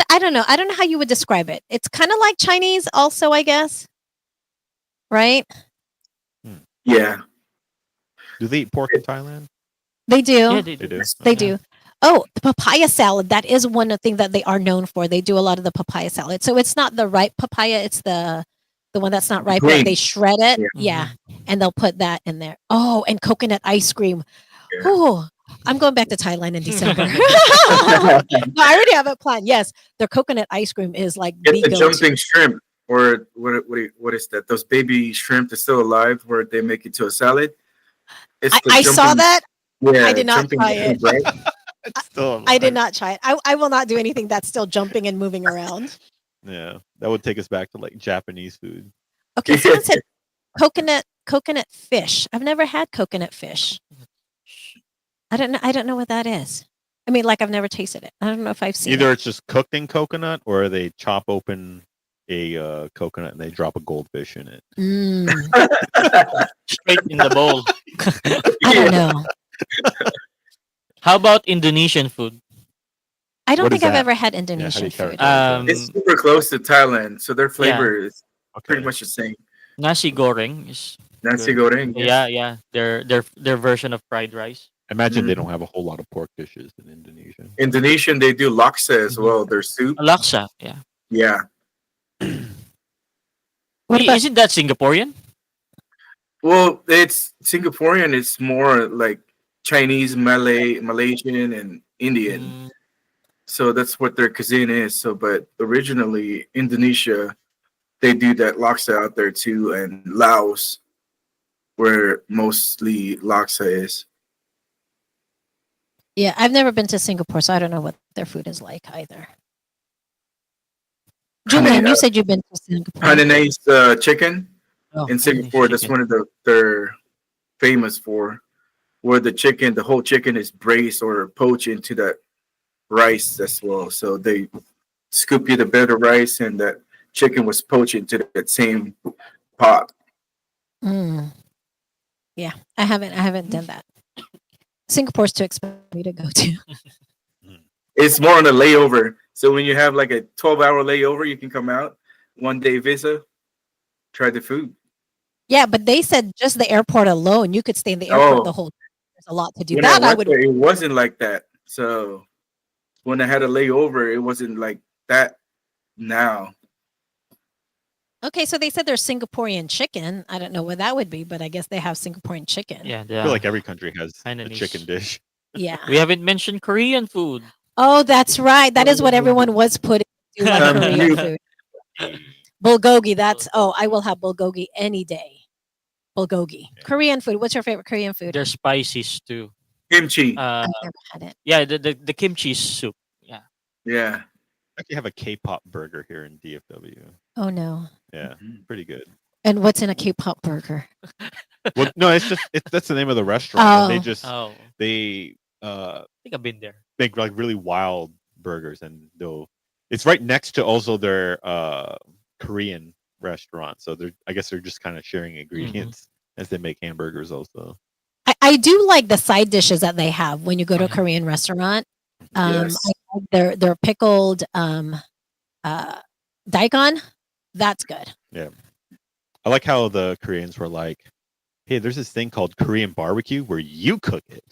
I don't know. I don't know how you would describe it. It's kind of like Chinese also, I guess. Right? Yeah. Do they eat pork in Thailand? They do. yeah, They do. They Yeah. do. Oh, the papaya salad. That is one of the things that they are known for. They do a lot of the papaya salad. So it's not the ripe papaya, it's the one that's not ripe, but Green. they shred it. Yeah. Yeah. And they'll put that in there. Oh, and coconut ice cream. Yeah. Oh, I'm going back to Thailand in December. No, I already have it planned. Yes. Their coconut ice cream is like Get the the go-to. jumping shrimp, or what is that? Those baby shrimp that's still alive, where they make it to a salad. It's the I saw jumping- that. Yeah, I did not jumping try shrimp, it. right? It's still I did alive. not try it. I will not do anything that's still jumping and moving around. Yeah. That would take us back to like Japanese food. Okay, someone said coconut fish. I've never had coconut fish. I don't know what that is. I mean, like I've never tasted it. I don't know if I've seen Either it. it's just cooked in coconut or they chop open a coconut and they drop a goldfish in it. Mm, Straight in the bowl. I don't know. How about Indonesian food? I don't What think is I've that? ever had how do Indonesian you food. characterize It's super close to Thailand, so their flavor is Okay. pretty much the same. Nasi goreng is Nasi Good. goreng. yeah. Their version of fried rice. Imagine they don't have a whole lot of pork dishes in Indonesia. Indonesian, they do laksa as Mhm. well. Their soup. Laksa, yeah. Yeah. What about Isn't that Singaporean? Well, it's Singaporean. It's more like Chinese, Malay, Malaysian, and Indian. Mm, So that's what their cuisine is. So, but originally Indonesia, they do that laksa out there too, and Laos, where mostly laksa is. yeah, I've never been to Singapore, so I don't know what their food is like either. Julian, you said you've been to Singapore. Hainanese chicken oh, in Singapore. That's chicken. one of they're famous for, where the whole chicken is braised or poached into that rice as well. So they scoop you the bed of rice, and that chicken was poached into that same pot. Mm. Yeah, I haven't done that. Singapore's too expensive for me to go to. It's more on a layover. So when you have like a 12-hour layover, you can come out 1 day visa, try the food. Yeah, but they said just the airport alone, you could stay in the airport the Oh, whole. There's a lot to do. when I That I went would. there, it wasn't like that. So when I had a layover, it wasn't like that now. Okay, so they said there's Singaporean chicken. I don't know what that would be, but I guess they have Singaporean chicken. Yeah, I feel like every country has a Hainanese. chicken dish. Yeah. We haven't mentioned Korean food. Oh, that's right. That is what everyone was putting to like Korean food. Bulgogi. That's I will have bulgogi any day. Bulgogi. Yeah. Korean food. What's your favorite Korean food? There's spices too. Kimchi. I've never had it. Yeah, the kimchi soup. Yeah. Yeah. I actually have a K-pop burger here in DFW. Oh no. Yeah, Mhm. pretty good. And what's in a K-pop burger? Well, no, that's the name of the restaurant. And they Oh. just Oh, they I think I've been there. make like really wild burgers, and it's right next to also their Korean restaurant. So I guess they're just kind of sharing ingredients as they make hamburgers also. I do like the side dishes that they have when you go to a Yeah. Korean restaurant. Yes. I like their pickled daikon. That's good. I like how the Koreans were like, hey, there's this thing called Korean barbecue where you cook it.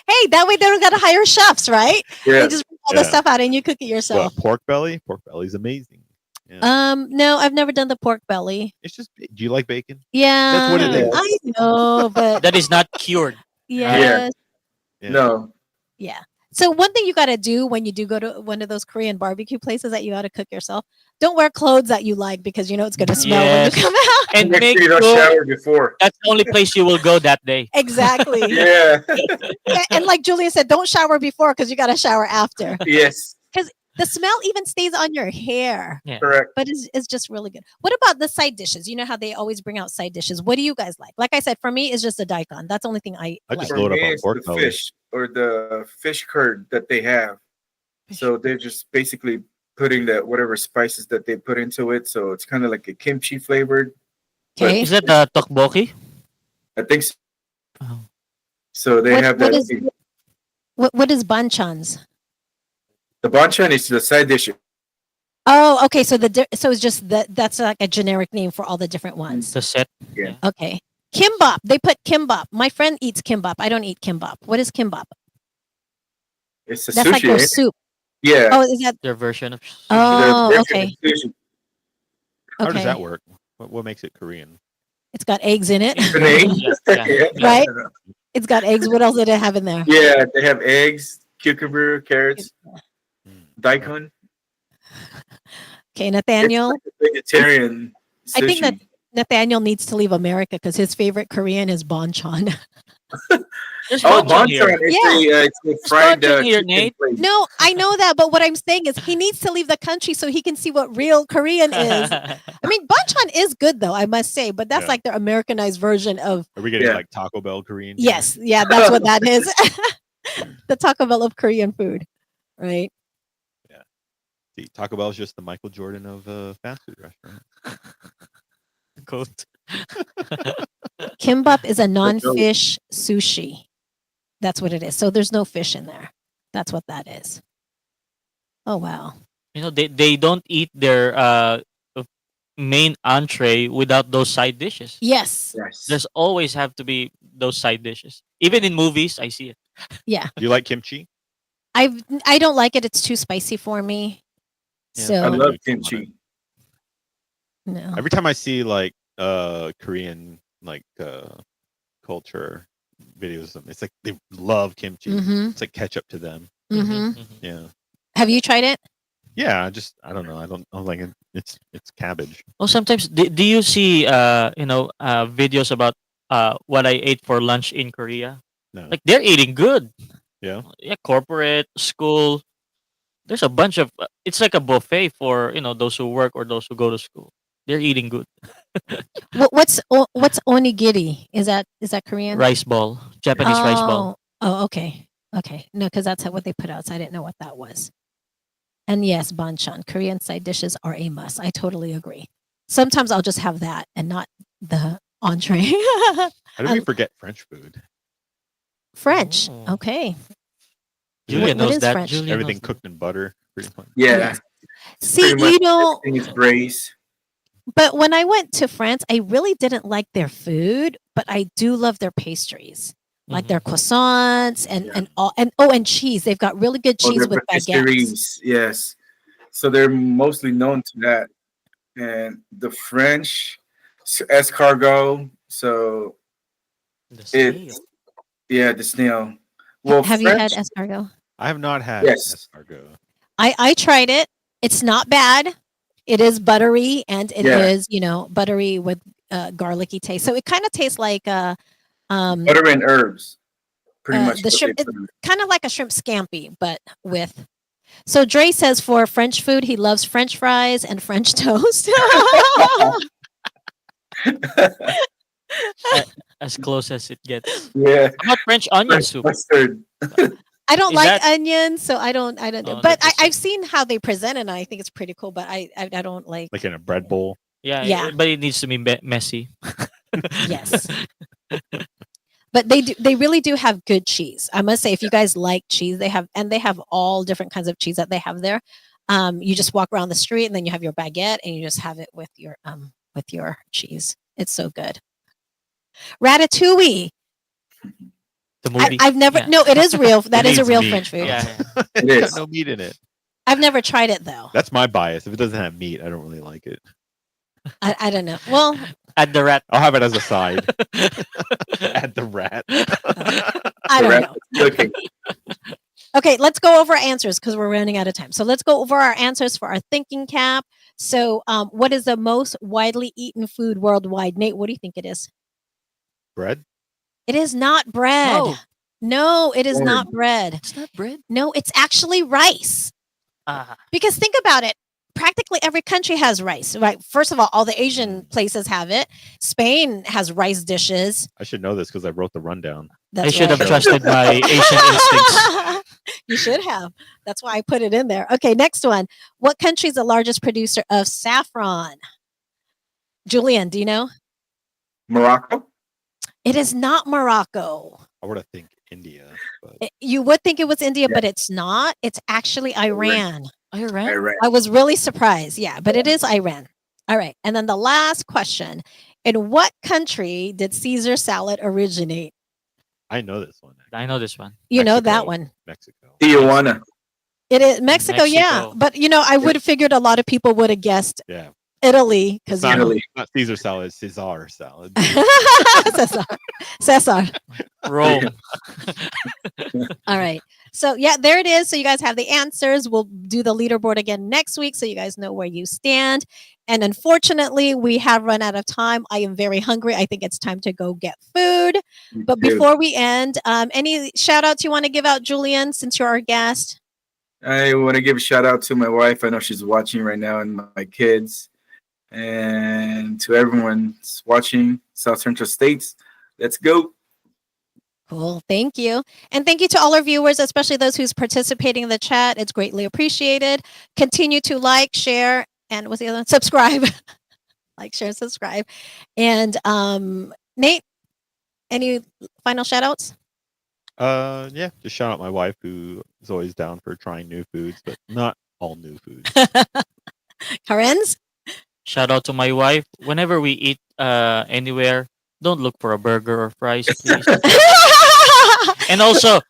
Hey, that way they don't gotta hire chefs, right? Yeah. They just bring all the Yeah. stuff out and you cook it yourself. What, pork belly? Pork belly's amazing. Yeah. No, I've never done the pork belly. It's just, do you like bacon? Yeah, what it is. I know, but That is not cured. yes, Yeah. No. yeah. So one thing you got to do when you do go to one of those Korean barbecue places that you got to cook yourself, don't wear clothes that you like because you know it's going to smell Yes. when you come out. And Make make sure you don't sure shower before. that's the only place you will go that day. Exactly. Yeah. And like Julia said, don't shower before because you got to shower after. Yes. The smell even stays on your hair, Correct. but it's just really good. What about the side dishes? You know how they always bring out side dishes. What do you guys like? Like I said, for me, it's just a daikon. That's the only thing I I like. just For load up me, on it's pork the belly. fish or the fish curd that they have. So they're just basically putting that whatever spices that they put into it. So it's kind of like a kimchi flavored. Okay. Is that the tteokbokki? I think so. Oh. So they have What that. is what is banchans? The banchan is the side dish. Oh, okay. So so it's just that's like a generic name for all the different ones. The set. Okay. Kimbap. They put kimbap. My friend eats kimbap. I don't eat kimbap. What is kimbap? It's a That's sushi. like their ain't it? soup. Yeah. Oh, is that? Their version of sushi. Oh, Their okay. version of sushi. How Okay. does that work? What makes it Korean? It's got eggs in it. The name? Yeah. Right? It's got eggs. What else did it have in there? Yeah, they have eggs, cucumber, carrots, daikon. Okay, Nathaniel. It's like a vegetarian sushi. I think that Nathaniel needs to leave America because his favorite Korean is banchan. There's Oh, banchan here. banchan! It's a fried banchan here, chicken Nate. plate. No, I know that, but what I'm saying is he needs to leave the country so he can see what real Korean is. I mean, banchan is good though, I must say, but that's Yeah. like their Americanized version of Are we getting Yeah. like Taco Bell Korean? here? yes, yeah, that's what that is. The Taco Bell of Korean food, right? See, Taco Bell is just the Michael Jordan of fast food restaurant. Quote. Kimbap is a non-fish sushi. That's what it is. So there's no fish in there. That's what that is. Oh wow. You know, they don't eat their main entree without those side dishes. Yes. Yes. There's always have to be those side dishes. Even in movies, I see it. Yeah. Do you like kimchi? I don't like it. It's too spicy for me. Yeah. So I love kimchi. no. Every time I see like Korean like culture videos, it's like they love kimchi. Mm-hmm. It's like ketchup to them. Mm-hmm. Yeah. Have you tried it? Yeah, I don't know. I don't like it. It's cabbage. Well, sometimes do you see videos about what I ate for lunch in Korea? No. Like they're eating good. Yeah. Yeah, corporate, school. There's a bunch of it's like a buffet for those who work or those who go to school. They're eating good. What's onigiri? Is that Korean? Rice ball, Japanese rice ball. Oh, okay. Okay. No, because that's what they put out. So I didn't know what that was. And yes, banchan. Korean side dishes are a must. I totally agree. Sometimes I'll just have that and not the Entree. How did we forget French food? French. Oh. Okay. Julia What knows is that. French? Julia Everything knows cooked in butter, pretty much. Yeah. Yes. It's See, pretty much you know, everything is braised. but when I went to France, I really didn't like their food, but I do love their pastries, like their croissants Yeah. and cheese. They've got really good Oh, cheese they're with baguettes. patisseries. Yes. So they're mostly known to that. And the French escargot. So The snail. it's yeah, the snail. Well, Have you had French, escargot? I have not had yes. escargot. I tried it. It's not bad. It is buttery and it Yeah. is, buttery with garlicky taste. So it kind of tastes like Butter and herbs. Pretty much the what shrimp. they It's put in. kind of like a shrimp scampi, but with. So Dre says for French food, he loves French fries and French toast. As close as it gets. Yeah. How about French onion French soup? mustard. I don't Is like that- onions, so I don't know. Oh, But that's I've seen how they present it, and I think it's pretty cool. But I don't like. Like in a bread bowl. Yeah, Yeah. but it needs to be messy. Yes. But they really do have good cheese. I must say, if you guys like cheese, they have all different kinds of cheese that they have there. You just walk around the street and then you have your baguette and you just have it with your cheese. It's so good. Ratatouille. The movie. I've never. Yeah. No, it is real. That is a needs real meat. French food. Yeah. It It's is. got no meat in it. I've never tried it though. That's my bias. If it doesn't have meat, I don't really like it. I don't know. Well, Add the rat. I'll have it as a side. Add the rat. I don't know. Looking. Okay, let's go over our answers because we're running out of time. So let's go over our answers for our thinking cap. So, what is the most widely eaten food worldwide? Nate, what do you think it is? Bread? It is not bread. No. No, it is Corn. not bread. It's not bread. No, it's actually rice. Because think about it. Practically every country has rice, right? First of all the Asian places have it. Spain has rice dishes. I should know this because I wrote the rundown. That's I should have right. trusted my Asian instincts. You should have. That's why I put it in there. Okay, next one. What country is the largest producer of saffron? Julian, do you know? Morocco? It is not Morocco. I would have think India, but You would think it was India, Yeah. but it's not. It's actually Iran. Iran. Iran. I was really surprised. Yeah, but it is Iran. All right. And then the last question. In what country did Caesar salad originate? I know this one. I know this one. You know that Mexico. one. Mexico. Tijuana. It is Mexico, yeah. Mexico. But I would have figured a lot of people would have guessed Yeah. Italy because It's not, Italy. not Caesar salad, it's Caesar salad. Cesar. Rome. All right. So yeah, there it is. So you guys have the answers. We'll do the leaderboard again next week so you guys know where you stand. And unfortunately, we have run out of time. I am very hungry. I think it's time to go get food. But Dude, before we end, any shout outs you want to give out, Julian, since you're our guest? I want to give a shout out to my wife. I know she's watching right now, and my kids, and to everyone that's watching South Central States. Let's go. Cool. Thank you. And thank you to all our viewers, especially those who's participating in the chat. It's greatly appreciated. Continue to like, share, and what's the other one? Subscribe. Like, share, subscribe. And Nate, any final shout outs? Yeah, just shout out my wife who is always down for trying new foods, but not all new foods. Karen's? Shout out to my wife. Whenever we eat anywhere, don't look for a burger or fries, please. And also,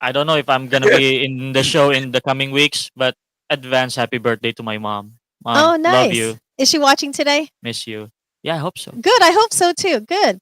I don't know if I'm gonna be in the show in the coming weeks, but advance happy birthday to my mom. Mom, Oh, nice. love you, Is she watching today? miss you. Yeah, I hope so. Good. I hope so too. Good.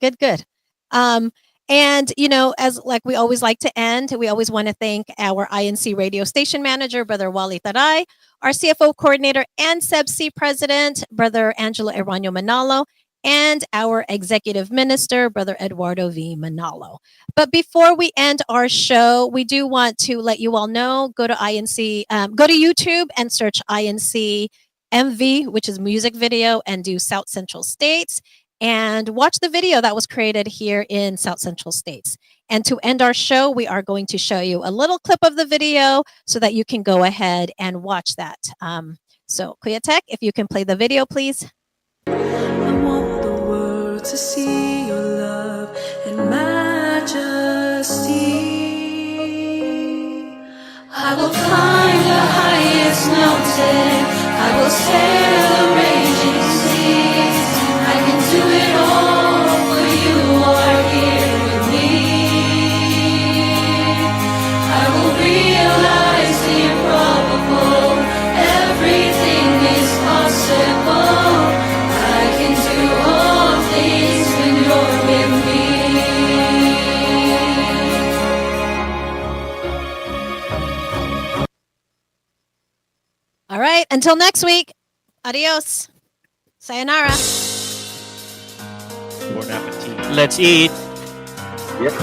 And as like we always like to end, we always want to thank our INC radio station manager, Brother Wally Taray, our CFO coordinator and SEBC president, Brother Angelo Eranio Manalo, and our executive minister, Brother Eduardo V. Manalo. But before we end our show, we do want to let you all know, go to INC, go to YouTube and search INC MV, which is music video, and do South Central States, and watch the video that was created here in South Central States. And to end our show, we are going to show you a little clip of the video so that you can go ahead and watch that. So Kuya Tech, if you can play the video, please. I want the world to see your love and majesty. I will climb the highest mountain, I will sail the raging seas. I can do it all, for you are here with me. I will realize the improbable, everything is possible. I can do all things when you're with me. All right. Until next week. Adios. Sayonara. Bon appetit. Let's eat. Yep.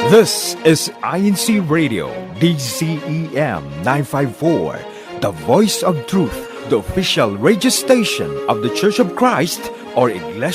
This is INCRadio DCEM 954, the voice of truth, the official radio station of the Church of Christ or Iglesia